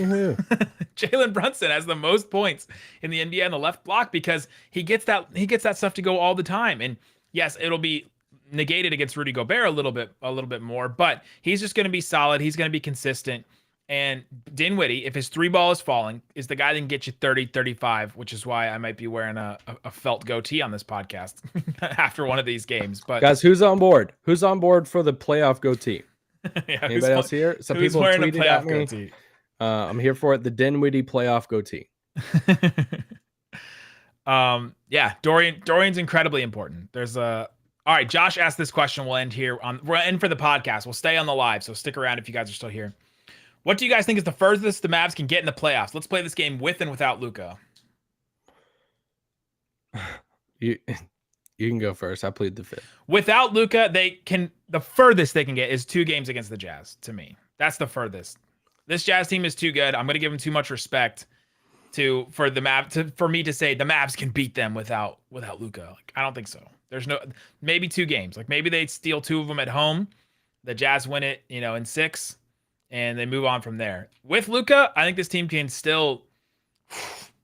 Jalen Brunson has the most points in the NBA on the left block because he gets that stuff to go all the time. And yes, it'll be negated against Rudy Gobert a little bit more, but he's just going to be solid. He's going to be consistent. And Dinwiddie, if his 3 ball is falling, is the guy that can get you 30, 35, which is why I might be wearing a felt goatee on this podcast after one of these games. But guys, who's on board? Who's on board for the playoff goatee? Yeah, anybody else here? Some people tweeted at me. Goatee? I'm here for it. The Dinwiddie playoff goatee. Yeah, Dorian's incredibly important. All right, Josh asked this question. We'll end for the podcast. We'll stay on the live, so stick around if you guys are still here. What do you guys think is the furthest the Mavs can get in the playoffs? Let's play this game with and without Luka. You can go first. I plead the fifth. Without Luka, the furthest they can get is 2 games against the Jazz. To me, that's the furthest. This Jazz team is too good. I'm going to give them too much respect for me to say the Mavs can beat them without Luka. Like, I don't think so. There's maybe 2 games. Like maybe they steal 2 of them at home. The Jazz win it, in 6. And they move on from there. With Luka, I think this team can still.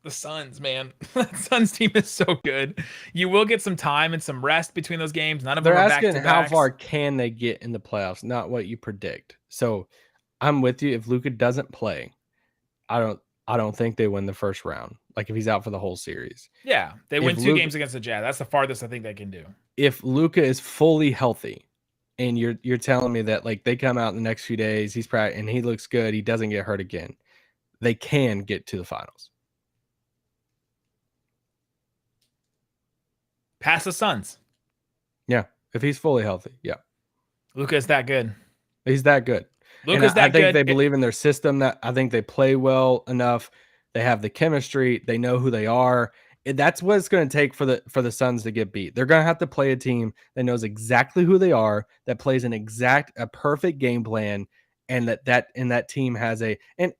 The Suns, man. The Suns team is so good. You will get some time and some rest between those games. None of them are back to backs. They're asking how far can they get in the playoffs, not what you predict. So I'm with you. If Luka doesn't play, I don't think they win the first round. Like if he's out for the whole series. Yeah, they win 2 games against the Jazz. That's the farthest I think they can do. If Luka is fully healthy, and you're telling me that like they come out in the next few days, he's practicing and he looks good, he doesn't get hurt again, they can get to the finals. Past the Suns. Yeah, if he's fully healthy. Yeah. Luka's that good. He's that good. Luka's that good. I think they believe in their system. That I think they play well enough. They have the chemistry. They know who they are. That's what it's going to take for the Suns to get beat. They're going to have to play a team that knows exactly who they are, that plays a perfect game plan, and that team has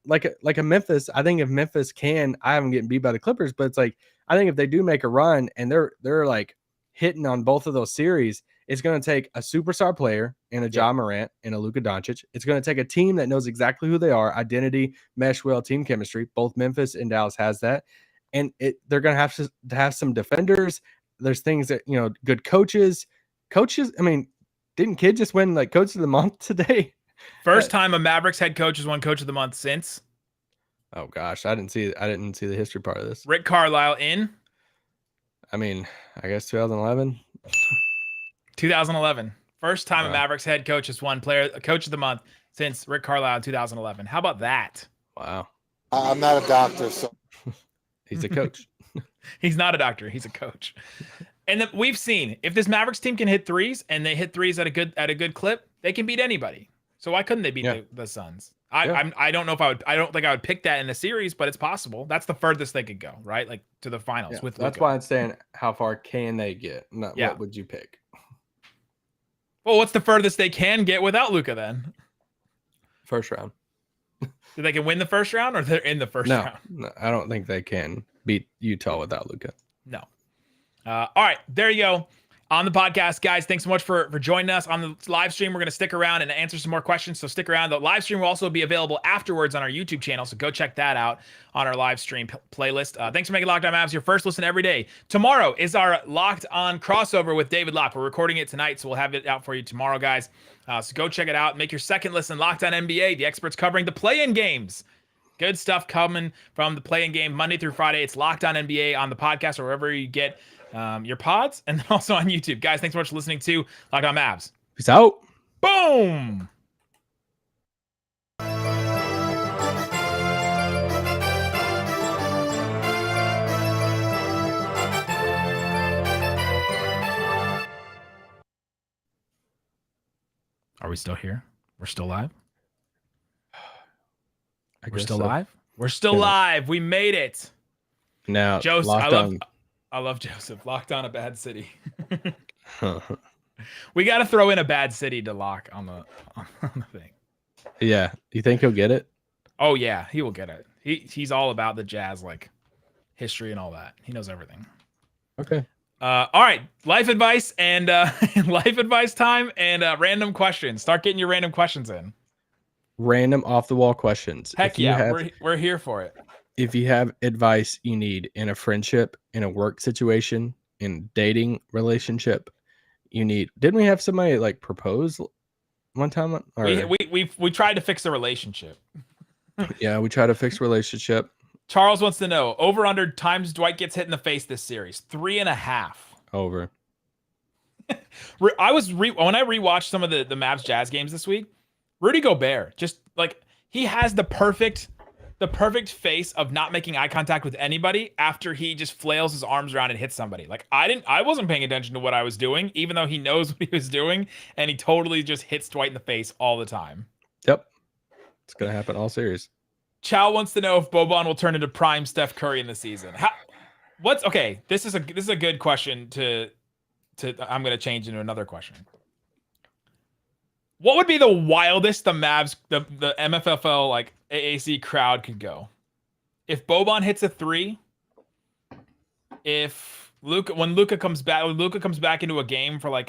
like a Memphis. I think if Memphis I haven't getting beat by the Clippers, but it's like I think if they do make a run and they're like hitting on both of those series, it's going to take a superstar player and a Ja Morant and a Luka Doncic. It's going to take a team that knows exactly who they are, identity, mesh well, team chemistry. Both Memphis and Dallas has that. And they're going to have some defenders. There's things that, good coaches. I mean, didn't Kidd just win like coach of the month today? First time a Mavericks head coach has won coach of the month since. Oh gosh, I didn't see the history part of this. Rick Carlisle in. I mean, I guess 2011. 2011. First time a Mavericks head coach has won coach of the month since Rick Carlisle in 2011. How about that? Wow. I'm not a doctor, so. He's a coach. He's not a doctor. He's a coach. And we've seen if this Mavericks team can hit threes and they hit threes at a good clip, they can beat anybody. So why couldn't they beat the Suns? I don't know if I don't think I would pick that in the series, but it's possible. That's the furthest they could go, right? Like to the finals with Luka. That's why I'm saying how far can they get? What would you pick? Well, what's the furthest they can get without Luka then? First round. Do they can win the first round or they're in the first round? No, I don't think they can beat Utah without Luka. No. All right, there you go. On the podcast, guys, thanks so much for joining us. On the live stream, we're going to stick around and answer some more questions, so stick around. The live stream will also be available afterwards on our YouTube channel, so go check that out on our live stream playlist. Thanks for making Locked On Mavs your first listen every day. Tomorrow is our Locked On crossover with David Locke. We're recording it tonight, so we'll have it out for you tomorrow, guys. So go check it out. Make your second listen Locked On NBA, the experts covering the play-in games. Good stuff coming from the play-in game Monday through Friday. It's Locked On NBA on the podcast or wherever you get your pods, and then also on YouTube. Guys, thanks so much for listening to Locked On Mavs. Peace out. Boom! Are we still here? We're still live? We're still live? We're still live. We made it. Now, Joseph, I love Joseph. Locked On a bad city. We got to throw in a bad city to lock on the thing. Yeah. You think he'll get it? Oh, yeah. He will get it. He's all about the Jazz, like, history and all that. He knows everything. Okay. All right. Life advice and life advice time and random questions. Start getting your random questions in. Random off-the-wall questions. Heck yeah. We're here for it. If you have advice you need in a friendship, in a work situation, in dating relationship, didn't we have somebody like propose one time? We tried to fix the relationship. Yeah, we tried to fix relationship. Charles wants to know over under times Dwight gets hit in the face this series. 3.5. Over. When I rewatched some of the Mavs Jazz games this week, Rudy Gobert just like he has the perfect face of not making eye contact with anybody after he just flails his arms around and hits somebody. Like I wasn't paying attention to what I was doing, even though he knows what he was doing, and he totally just hits Dwight in the face all the time. Yep. It's gonna happen all series. Chow wants to know if Boban will turn into prime Steph Curry in the season. Okay, this is a good question to I'm gonna change into another question. What would be the wildest the Mavs, the MFFL like AAC crowd could go? If Boban hits a 3, when Luka comes back into a game for like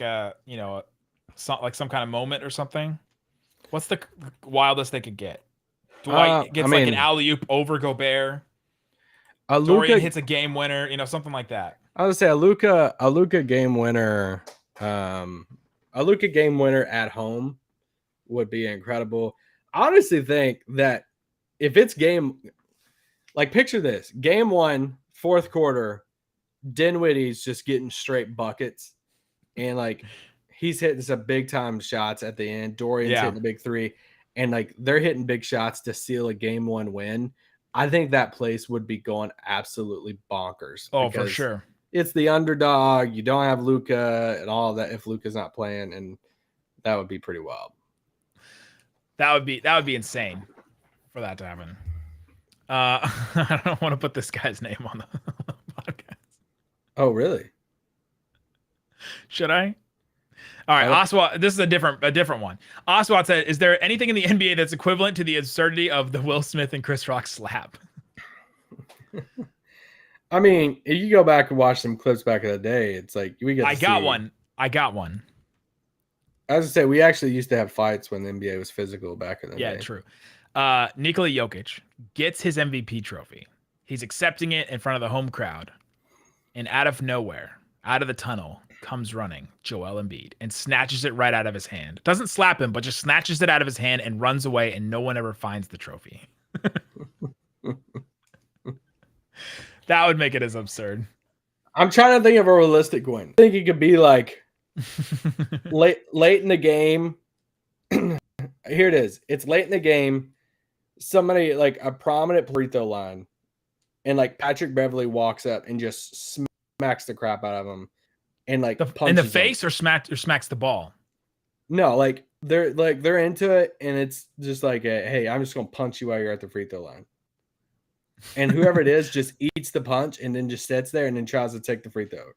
some kind of moment or something, what's the wildest they could get? Dwight gets like an alley-oop over Gobert. Dorian hits a game winner, something like that. I would say a Luka game winner. A Luka game winner at home would be incredible. I honestly think that if it's picture this, game 1, fourth quarter, Dinwiddie's just getting straight buckets. And like he's hitting some big time shots at the end. Dorian's hitting the big 3. And like they're hitting big shots to seal a game 1 win. I think that place would be going absolutely bonkers. Oh, for sure. It's the underdog. You don't have Luka and all that if Luka's not playing, and that would be pretty wild. That would be insane for that to happen. I don't want to put this guy's name on the podcast. Oh, really? Should I? All right, Oswald. This is a different one. Oswald said, "Is there anything in the NBA that's equivalent to the absurdity of the Will Smith and Chris Rock slap?" I mean, if you go back and watch some clips back in the day, it's like we get. I got one. As I say, we actually used to have fights when the NBA was physical back in the day. Yeah, true. Nikola Jokic gets his MVP trophy. He's accepting it in front of the home crowd, and out of nowhere, out of the tunnel, comes running Joel Embiid and snatches it right out of his hand. Doesn't slap him, but just snatches it out of his hand and runs away, and no one ever finds the trophy. That would make it as absurd. I'm trying to think of a realistic one. I think it could be like late in the game. Here it is. It's late in the game. Somebody like a prominent free throw line, and like Patrick Beverly walks up and just smacks the crap out of him, and like punches in the face him. or smacks the ball. No, like they're into it, and it's just like, hey, I'm just gonna punch you while you're at the free throw line. And whoever it is just eats the punch and then just sits there and then tries to take the free throw.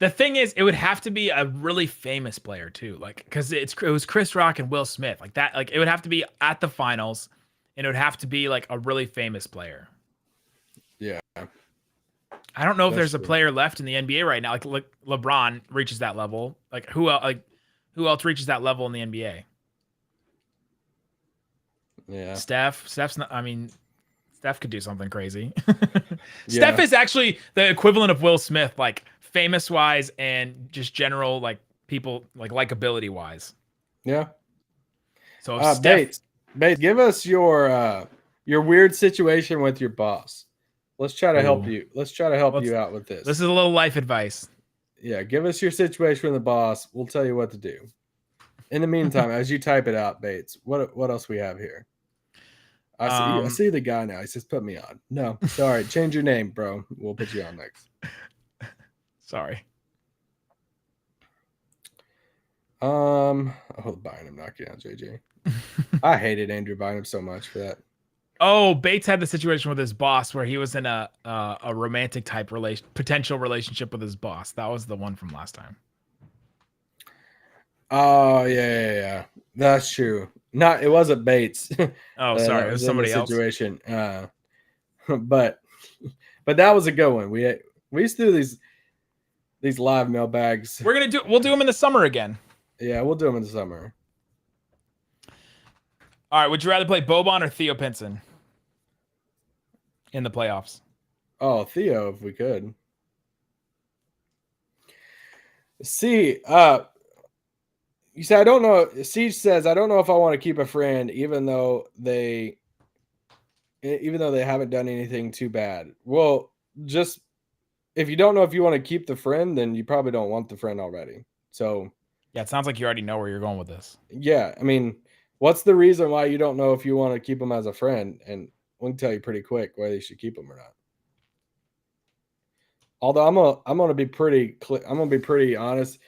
The thing is, it would have to be a really famous player too, like because it was Chris Rock and Will Smith, like that. Like it would have to be at the finals, and it would have to be like a really famous player. Yeah. I don't know if That's there's a true. player left in the NBA right now. Like LeBron reaches that level. Like who else reaches that level in the NBA? Yeah. Steph's not. I mean, Steph could do something crazy. Yeah. Steph is actually the equivalent of Will Smith, like famous wise and just general like people like likability wise. Yeah. So if Steph, Bates, give us your weird situation with your boss. Let's try to help Ooh. you. Let's try to help you out with this. This is a little life advice. Yeah, give us your situation with the boss. We'll tell you what to do. In the meantime, as you type it out, Bates, what else we have here? I see the guy now. He says, "Put me on." No, sorry. Change your name, bro. We'll put you on next. Sorry. Bynum knocking out JJ. I hated Andrew Bynum so much for that. Oh, Bates had the situation with his boss where he was in a romantic type potential relationship with his boss. That was the one from last time. Oh yeah. That's true. It wasn't Bates. Oh, sorry, it was somebody else. Situation. But that was a good one. We used to do these live mailbags. We'll do them in the summer again. Yeah, we'll do them in the summer. All right, would you rather play Boban or Theo Pinson in the playoffs? Oh, Theo, if we could. See, you say I don't know. Siege says I don't know if I want to keep a friend, even though they haven't done anything too bad. Well, just if you don't know if you want to keep the friend, then you probably don't want the friend already. So yeah, it sounds like you already know where you're going with this. Yeah, I mean, what's the reason why you don't know if you want to keep them as a friend? And we can tell you pretty quick whether you should keep them or not. Although I'm gonna be pretty honest.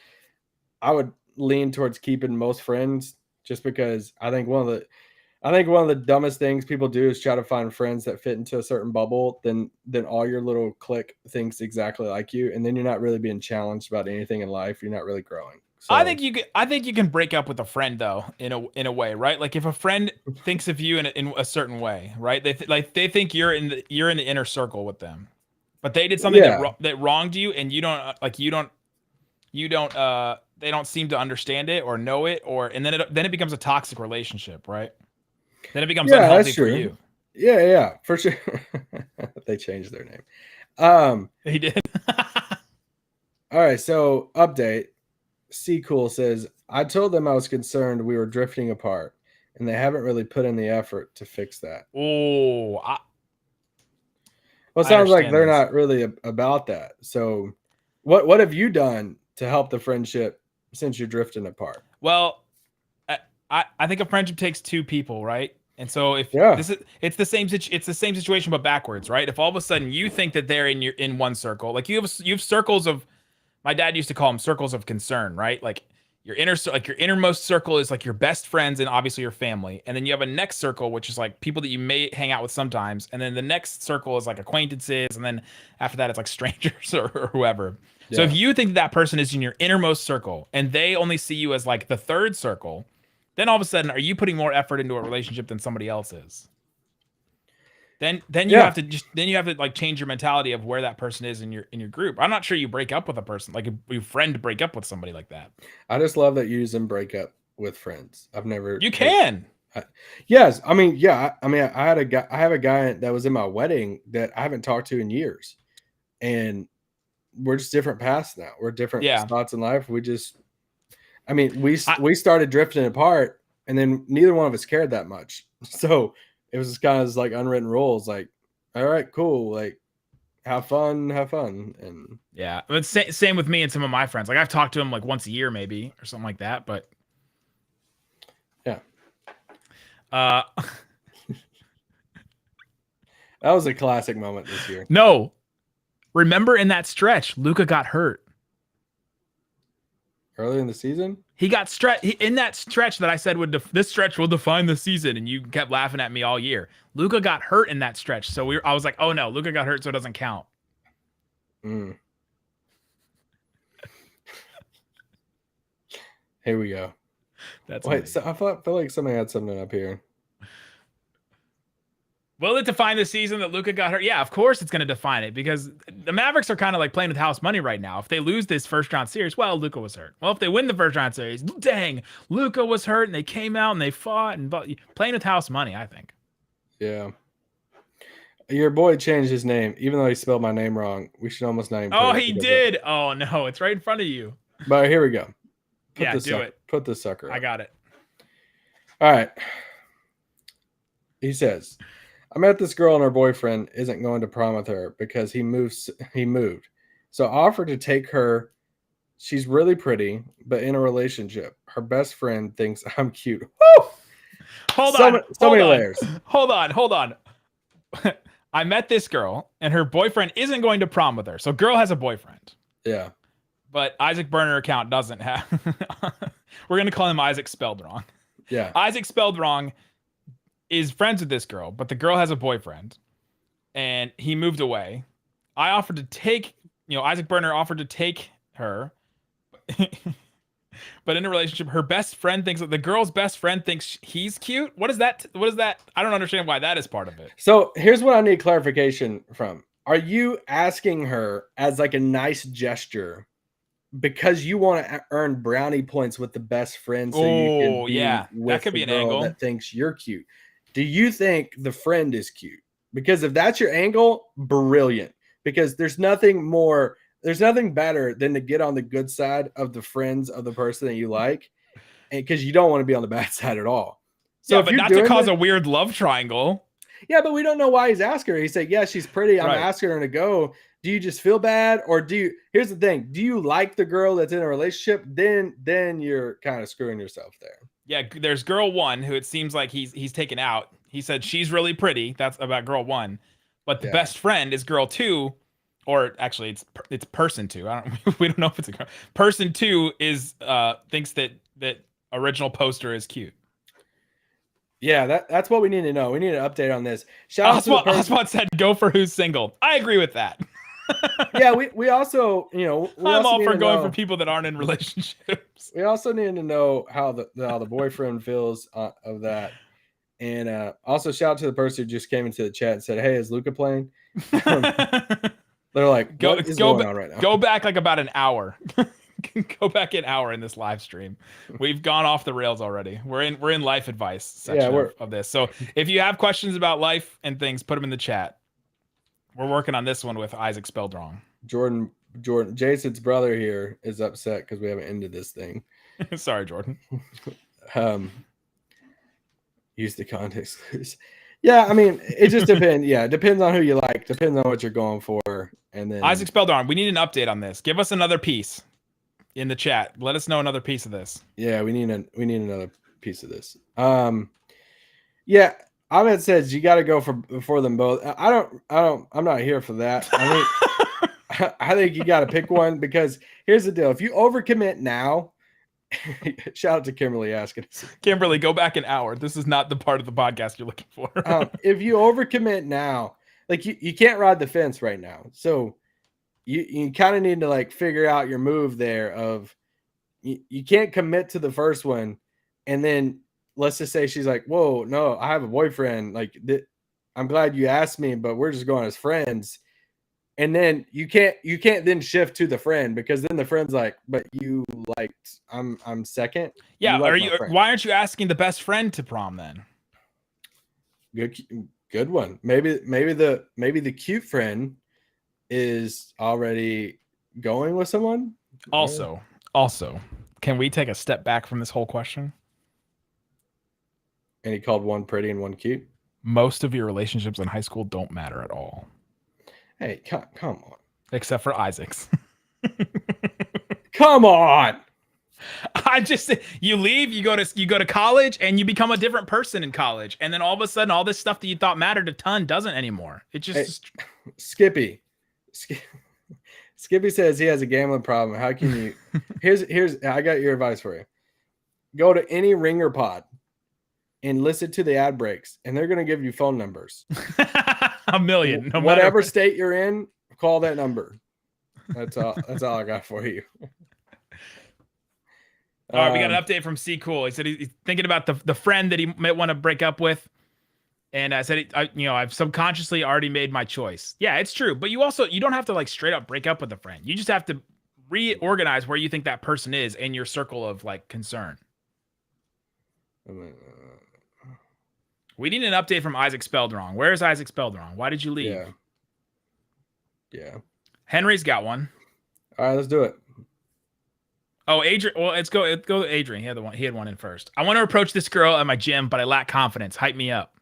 I would lean towards keeping most friends just because I think one of the dumbest things people do is try to find friends that fit into a certain bubble. Then all your little clique thinks exactly like you, and then you're not really being challenged about anything in life. You're not really growing. So, I think you can break up with a friend though in a way, right? Like if a friend thinks of you in a certain way, right? They think you're in the inner circle with them, but they did something that wronged you, and you don't they don't seem to understand it or know it, and then it becomes a toxic relationship, right? Then it becomes unhealthy for you. Yeah, for sure. They changed their name. He did. All right, so update. C Cool says, I told them I was concerned we were drifting apart, and they haven't really put in the effort to fix that. Oh, Well, it sounds like they're not really about that. So what have you done to help the friendship since you're drifting apart? Well, I think a friendship takes two people, right? And so it's the same situation but backwards, right? If all of a sudden you think that they're in one circle, like you have circles of, my dad used to call them circles of concern, right? Like your innermost circle is like your best friends and obviously your family, and then you have a next circle which is like people that you may hang out with sometimes, and then the next circle is like acquaintances, and then after that it's like strangers or whoever. Yeah. So if you think that person is in your innermost circle and they only see you as like the third circle, then all of a sudden are you putting more effort into a relationship than somebody else is? Then you have to like change your mentality of where that person is in your group. I'm not sure you break up with a person, like your friend break up with somebody like that. I just love that you use them break up with friends. I've never. You can. Yes, I mean, yeah. I mean, I have a guy that was in my wedding that I haven't talked to in years, and we're just different paths now. We're different spots in life. We started drifting apart, and then neither one of us cared that much. So it was just kind of like unwritten rules. Like, all right, cool. Like, have fun. And yeah, it's same with me and some of my friends. Like I've talked to them like once a year, maybe, or something like that. But yeah, that was a classic moment this year. No, remember in that stretch, Luka got hurt early in the season. He got in that stretch that I said this stretch will define the season, and you kept laughing at me all year. Luka got hurt in that stretch, so I was like, oh no, Luka got hurt, so it doesn't count. Here we go. That's wait. So I feel like somebody had something up here. Will it define the season that Luka got hurt? Yeah, of course it's going to define it because the Mavericks are kind of like playing with house money right now. If they lose this first round series, well, Luka was hurt. Well, if they win the first round series, dang, Luka was hurt and they came out and they fought and playing with house money, I think. Yeah. Your boy changed his name, even though he spelled my name wrong. We should almost not even. Oh, he did. Oh no, it's right in front of you. But here we go. Put the sucker. I got it. All right. He says, I met this girl and her boyfriend isn't going to prom with her because he moved. So I offered to take her. She's really pretty, but in a relationship. Her best friend thinks I'm cute. Woo! Hold on. Many layers. Hold on. I met this girl and her boyfriend isn't going to prom with her. So girl has a boyfriend. Yeah. But Isaac burner account doesn't have. We're going to call him Isaac spelled wrong. Yeah. Isaac spelled wrong is friends with this girl, but the girl has a boyfriend and he moved away. I offered to take, Isaac Burner offered to take her, but in a relationship, her best friend thinks that the girl's best friend thinks he's cute. What is that? I don't understand why that is part of it. So here's what I need clarification from. Are you asking her as like a nice gesture because you want to earn brownie points with the best friend so you can be with that could be an angle that thinks you're cute? Do you think the friend is cute? Because if that's your angle, brilliant. Because there's nothing better than to get on the good side of the friends of the person that you like, and because you don't want to be on the bad side at all. So but not to cause a weird love triangle. Yeah, but we don't know why he's asking her. He said, yeah, she's pretty. I'm right. asking her to go. Do you just feel bad? Or here's the thing. Do you like the girl that's in a relationship? Then you're kind of screwing yourself there. Yeah, there's girl one who it seems like he's taken out. He said she's really pretty. That's about girl one. But the best friend is girl two, or actually it's person two. We don't know if it's a girl. Person two is thinks that original poster is cute. Yeah, that's what we need to know. We need an update on this. Oswald said, "Go for who's single." I agree with that. Yeah, we also, I'm all for going for people that aren't in relationships. We also need to know how the boyfriend feels of that, and also shout out to the person who just came into the chat and said, "Hey, is Luka playing?" They're like, "What is going on right now?" Go back like about an hour. Go back an hour in this live stream. We've gone off the rails already. We're in life advice section of this. So if you have questions about life and things, put them in the chat. We're working on this one with Isaac spelled wrong. Jordan, Jason's brother here is upset because we haven't ended this thing. Sorry, Jordan. Use the context clues. Yeah, I mean, it just depends. Yeah, it depends on who you like. Depends on what you're going for. And then Isaac spelled wrong. We need an update on this. Give us another piece in the chat. Let us know another piece of this. Yeah, we need another piece of this. Yeah, Ahmed says you got to go for them both. I'm not here for that. I mean, I think you got to pick one because here's the deal: if you overcommit now, shout out to Kimberly asking. Kimberly, go back an hour. This is not the part of the podcast you're looking for. If you overcommit now, like you can't ride the fence right now, so you kind of need to like figure out your move there. Of you can't commit to the first one, and then let's just say she's like, "Whoa, no, I have a boyfriend. Like, I'm glad you asked me, but we're just going as friends." And then you can't then shift to the friend because then the friend's like, "But you liked I'm second." Yeah, why aren't you asking the best friend to prom then? Good one. Maybe the cute friend is already going with someone. Also, can we take a step back from this whole question? And he called one pretty and one cute. Most of your relationships in high school don't matter at all. Hey, come on. Except for Isaac's. Come on. I just you leave, you go to college, and you become a different person in college, and then all of a sudden, all this stuff that you thought mattered a ton doesn't anymore. It just Skippy says he has a gambling problem. How can you? Here's I got your advice for you. Go to any ringer pod and listen to the ad breaks, and they're going to give you phone numbers. A million, no whatever state you're in, call that number. That's all I got for you. All right, we got an update from C Cool. He said he's thinking about the friend that he might want to break up with, And I said, I've subconsciously already made my choice. Yeah, it's true. But you don't have to like straight up break up with a friend. You just have to reorganize where you think that person is in your circle of like concern. We need an update from Isaac spelled wrong. Where is Isaac spelled wrong? Why did you leave? Yeah. Henry's got one. All right, let's do it. Oh, Adrian. Well, let's go to Adrian. He had one in first. I want to approach this girl at my gym, but I lack confidence. Hype me up.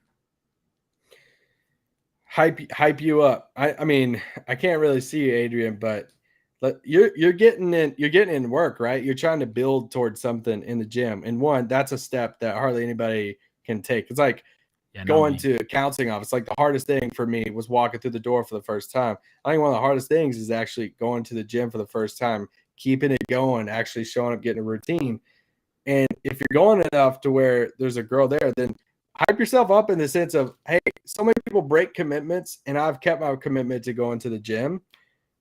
Hype you up. I mean, I can't really see you, Adrian, but you're getting in work, right? You're trying to build towards something in the gym. And that's a step that hardly anybody can take. It's like going to a counseling office. Like the hardest thing for me was walking through the door for the first time. I think one of the hardest things is actually going to the gym for the first time, keeping it going, actually showing up, getting a routine. And if you're going enough to where there's a girl there, then hype yourself up in the sense of, hey, so many people break commitments, and I've kept my commitment to going to the gym,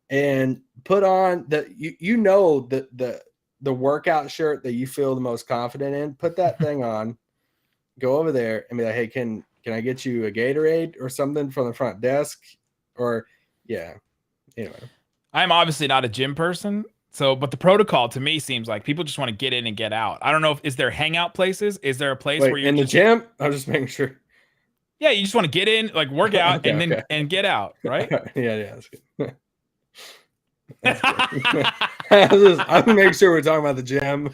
and put on the workout shirt that you feel the most confident in. Put that thing on, go over there and be like, hey, can I get you a Gatorade or something from the front desk? Or anyway. I'm obviously not a gym person. So, but the protocol to me seems like people just want to get in and get out. I don't know is there hangout places? Is there a place where you in the gym? I'm just making sure. Yeah, you just want to get in, like work out, and get out, right? Yeah, that's good. I'm gonna make sure we're talking about the gym.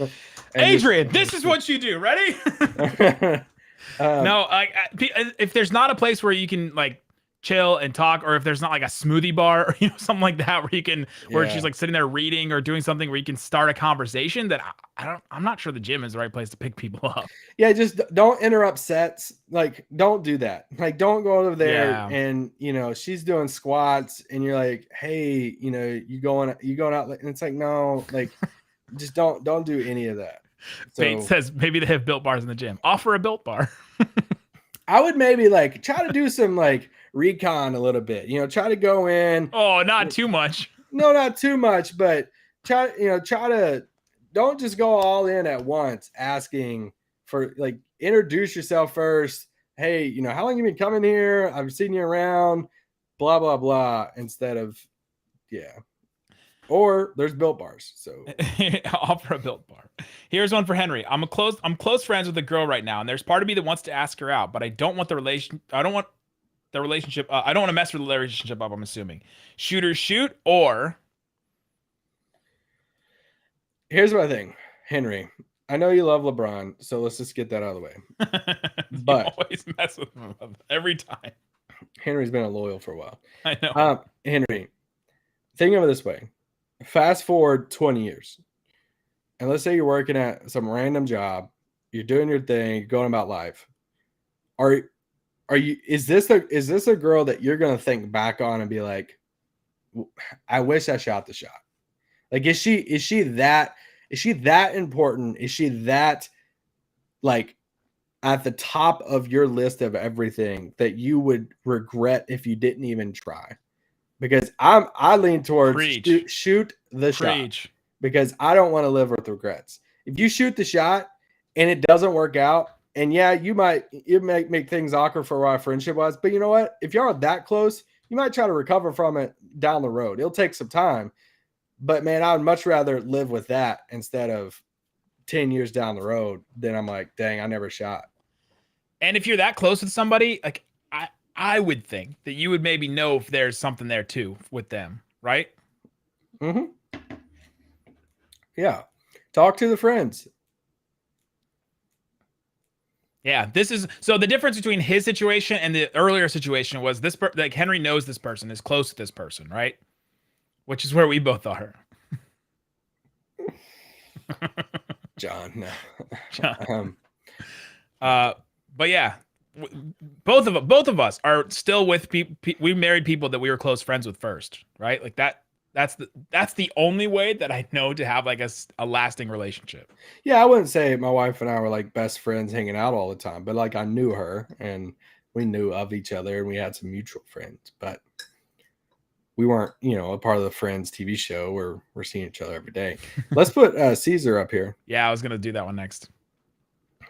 Adrian, this is what you do. Ready? No, like if there's not a place where you can like chill and talk, or if there's not like a smoothie bar or something like that where she's like sitting there reading or doing something where you can start a conversation, that I'm not sure the gym is the right place to pick people up. Yeah, just don't interrupt sets. Like, don't do that. Like, don't go over there and she's doing squats and you're like, hey, you going out, and it's like, no, like just don't do any of that. So, Bates says maybe they have Built Bars in the gym. Offer a Built Bar. I would maybe like try to do some like recon a little bit, try to go in. Oh, not too much. No, not too much, but try to don't just go all in at once asking for, like, introduce yourself first. Hey, how long you been coming here? I've seen you around, blah, blah, blah, instead of, or there's Built Bars. So offer a Built Bar. Here's one for Henry. I'm close friends with a girl right now, and there's part of me that wants to ask her out, but I don't want the relationship. I don't want to mess with the relationship up, I'm assuming. Shooters shoot, or here's what I think, Henry. I know you love LeBron, so let's just get that out of the way. But you always mess with him every time. Henry's been a loyal for a while. I know. Henry, think of it this way. Fast forward 20 years. And let's say you're working at some random job, you're doing your thing, going about life. Is this a girl that you're going to think back on and be like, I wish I shot the shot? Like, is she that important? Is she that, like, at the top of your list of everything that you would regret if you didn't even try? Because I lean towards shoot the shot, because I don't want to live with regrets. If you shoot the shot and it doesn't work out, and it might make things awkward for a while friendship-wise, but you know what? If y'all are that close, you might try to recover from it down the road. It'll take some time. But, man, I would much rather live with that instead of 10 years down the road. Then I'm like, dang, I never shot. And if you're that close with somebody, like, I would think that you would maybe know if there's something there too with them, right? Mm-hmm. Yeah. Talk to the friends. Yeah, so the difference between his situation and the earlier situation was like Henry knows this person, is close to this person, right? Which is where we both are. John, no. John. But yeah, both of us are still with people. We married people that we were close friends with first, right? Like that's the only way that I know to have like a lasting relationship. Yeah, I wouldn't say my wife and I were like best friends hanging out all the time, but like I knew her and we knew of each other and we had some mutual friends, but we weren't, a part of the Friends TV show where we're seeing each other every day. Let's put Caesar up here. Yeah, I was going to do that one next.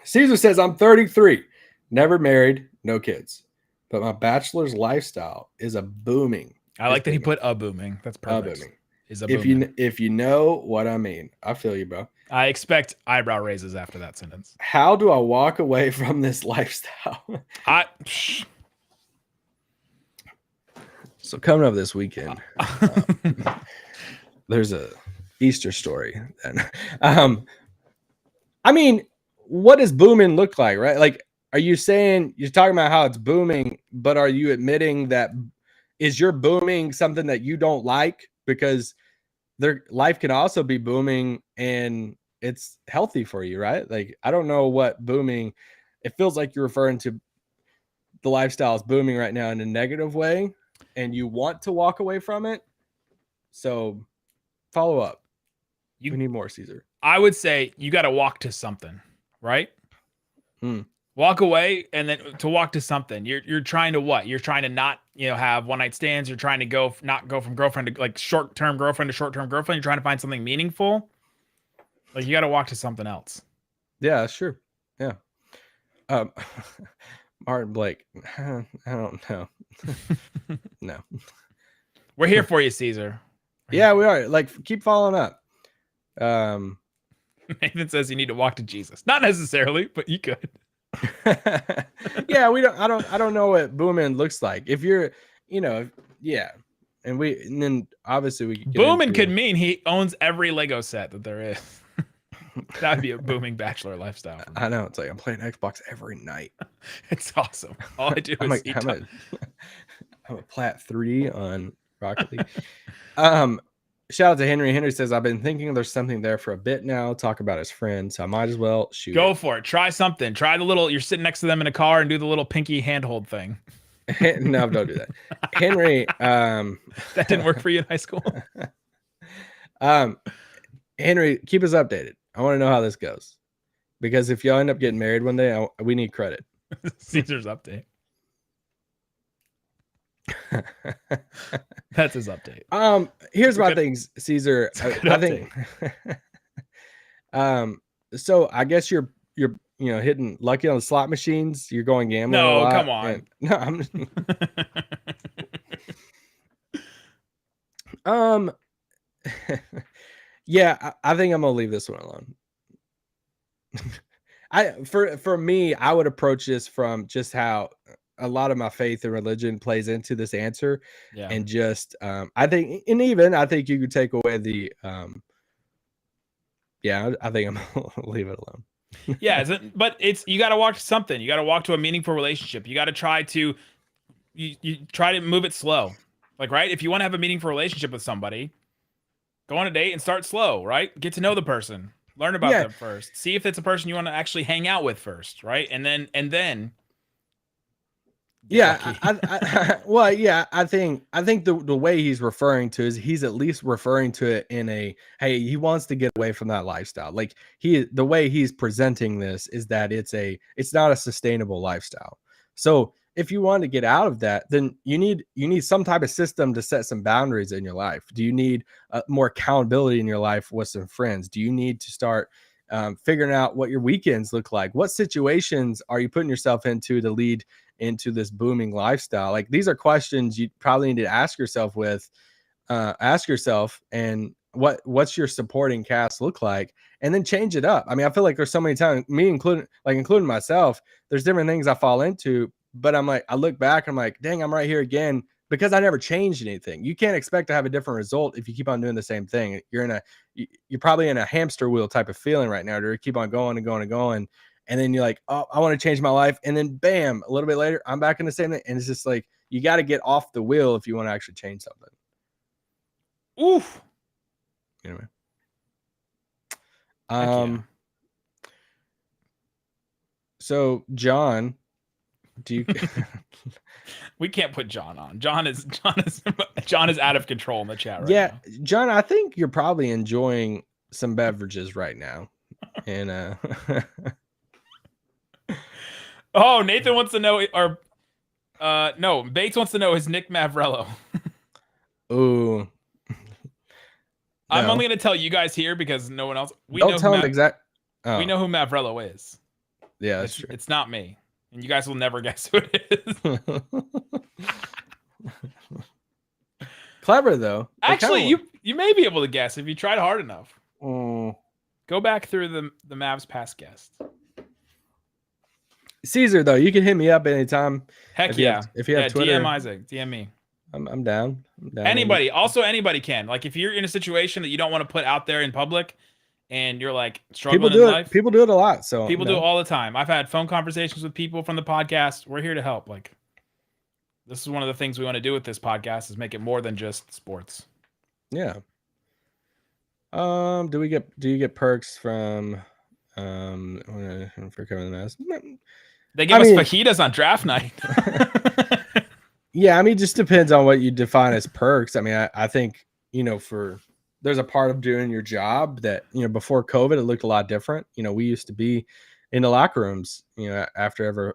Caesar says, I'm 33, never married, no kids. but my bachelor's lifestyle is a booming. I like that he put a booming. That's perfect. Booming. Is a booming. If you know what I mean, I feel you, bro. I expect eyebrow raises after that sentence. How do I walk away from this lifestyle? So coming up this weekend, there's a Easter story. I mean, what does booming look like, right? Like, are you saying you're talking about how it's booming, but are you admitting that is your booming something that you don't like? Because their life can also be booming and it's healthy for you, right? Like, I don't know what booming, it feels like you're referring to the lifestyle is booming right now in a negative way and you want to walk away from it. So follow up. We need more, Caesar. I would say you got to walk to something, right? Walk away, and then to walk to something. You're trying to what? You're trying to not, have one night stands. You're trying to not go from girlfriend to like short-term girlfriend to short-term girlfriend. You're trying to find something meaningful. Like, you got to walk to something else. Yeah, sure. Yeah. Martin Blake. I don't know. No. We're here for you, Caesar. Yeah, we are. Like, keep following up. Nathan says you need to walk to Jesus. Not necessarily, but you could. Yeah, I don't know what booming looks like. If you're, yeah. And then obviously we booming could mean he owns every Lego set that there is. That would be a booming bachelor lifestyle. I know. It's like I'm playing Xbox every night. It's awesome. All I do is eat I'm a Plat 3 on Rocket League. Shout out to Henry. Henry says, I've been thinking there's something there for a bit now. Talk about his friend, so I might as well shoot. Go for it. Try something. Try the little, you're sitting next to them in a car and do the little pinky handhold thing. No, don't do that. Henry. That didn't work for you in high school? Henry, keep us updated. I want to know how this goes. Because if y'all end up getting married one day, we need credit. Caesar's update. That's his update. Here's my things, Caesar. I think so I guess you're hitting lucky on the slot machines. You're going gambling. No, come on. No, I'm yeah, I think I'm gonna leave this one alone. For me, I would approach this from just how a lot of my faith and religion plays into this answer. Yeah. And just I think you could take away the I think I'm gonna leave it alone. Yeah, but you got to walk to something. You got to walk to a meaningful relationship. You got to try to you try to move it slow. Like, right? If you want to have a meaningful relationship with somebody, go on a date and start slow, right? Get to know the person. Learn about them first. See if it's a person you want to actually hang out with first, right? And then I think the way he's referring to is he's at least referring to it in a, hey, he wants to get away from that lifestyle. Like the way he's presenting this is that it's not a sustainable lifestyle. So if you want to get out of that, then you need some type of system to set some boundaries in your life. Do you need more accountability in your life with some friends? Do you need to start figuring out what your weekends look like? What situations are you putting yourself into to lead into this booming lifestyle? Like, these are questions you probably need to ask yourself and what's your supporting cast look like, and then change it up. I mean, I feel like there's so many times, me including myself, there's different things I fall into, but I'm like, I look back, I'm like, dang, I'm right here again because I never changed anything. You can't expect to have a different result if you keep on doing the same thing. You're probably in a hamster wheel type of feeling right now to keep on going and going and going. And then you're like, oh, I want to change my life. And then bam, a little bit later, I'm back in the same thing. And it's just like, you got to get off the wheel if you want to actually change something. Oof. Anyway. So John, do you we can't put John on. John is out of control in the chat right now. John, I think you're probably enjoying some beverages right now. And oh, Nathan wants to know, or no, Bates wants to know, is Nick Mavrello? Ooh. I'm only going to tell you guys here because no one else. We Don't know tell him exact. We know who Mavrello is. Yeah, that's true. It's not me, and you guys will never guess who it is. Clever though. Actually, you may be able to guess if you tried hard enough. Mm. Go back through the Mavs past guests. Caesar though, you can hit me up anytime. Heck if you have Twitter. DM Isaac, DM me. I'm down. Anybody can. Like if you're in a situation that you don't want to put out there in public, and you're like struggling in life. People do it a lot. So people do it all the time. I've had phone conversations with people from the podcast. We're here to help. Like this is one of the things we want to do with this podcast is make it more than just sports. Yeah. Do you get perks from for covering the Mavs? They give us fajitas on draft night. Yeah, I mean, it just depends on what you define as perks. I mean, I think, there's a part of doing your job that, before COVID, it looked a lot different. We used to be in the locker rooms, after every,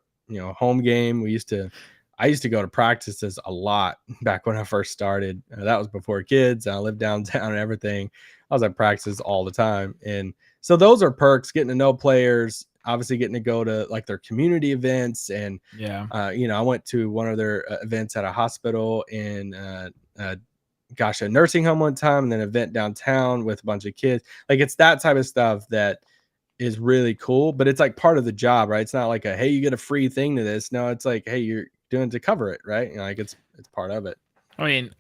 home game. I used to go to practices a lot back when I first started. That was before kids. I lived downtown and everything. I was at practices all the time. And so those are perks, getting to know players, obviously getting to go to like their community events. And, I went to one of their events at a hospital in, a nursing home one time, and then an event downtown with a bunch of kids. Like it's that type of stuff that is really cool, but it's like part of the job, right? It's not like hey, you get a free thing to this. No, it's like, hey, you're doing it to cover it, right? Like it's part of it. I mean,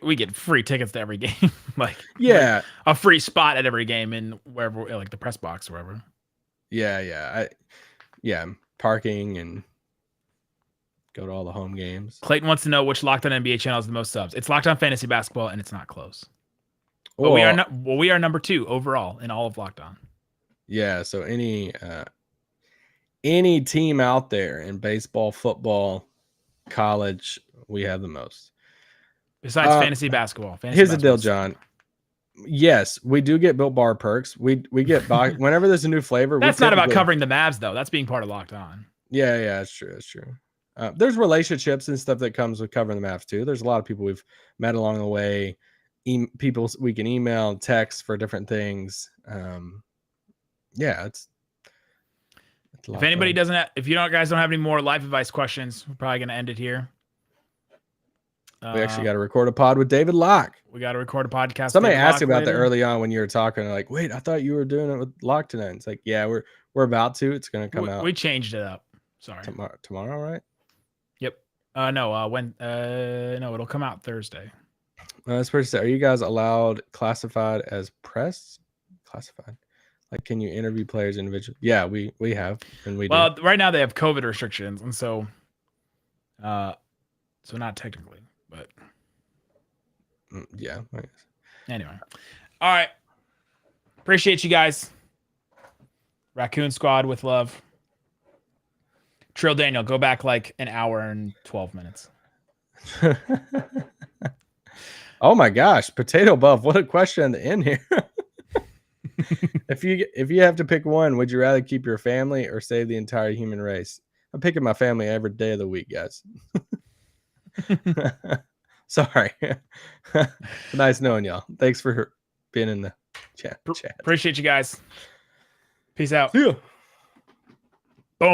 we get free tickets to every game, like a free spot at every game in wherever, like the press box or wherever. Yeah, parking and go to all the home games. Clayton wants to know which Locked On NBA channel is the most subs. It's Locked On Fantasy Basketball, and it's not close. But we are number 2 overall in all of Locked On. Yeah, so any team out there in baseball, football, college, we have the most. Besides fantasy basketball. Here's the deal, John. Yes, we do get Built Bar perks. We get whenever there's a new flavor. That's not about covering the Mavs, though. That's being part of Locked On. Yeah, that's true. That's true. There's relationships and stuff that comes with covering the Mavs too. There's a lot of people we've met along the way. People we can email and text for different things. It's if anybody doesn't have, if you guys don't have any more life advice questions, we're probably going to end it here. We actually got to record a pod with David Locke. We got to record a podcast. Somebody asked about that early on when you were talking. Like, wait, I thought you were doing it with Locke tonight. It's like, yeah, we're about to. It's going to come out. We changed it up. Sorry. Tomorrow, right? Yep. No, it'll come out Thursday. That's pretty sad. Are you guys allowed classified as press? Classified. Like, can you interview players individually? Yeah, we have, and we do. Well, right now they have COVID restrictions, and so not technically, but yeah. I guess. Anyway, all right. Appreciate you guys. Raccoon Squad with love. Trill Daniel, go back like an hour and 12 minutes. Oh my gosh, Potato Buff! What a question at the end here. If you have to pick one, would you rather keep your family or save the entire human race? I'm picking my family every day of the week, guys. Sorry. Nice knowing y'all. Thanks for being in the chat. Appreciate you guys. Peace out. See ya.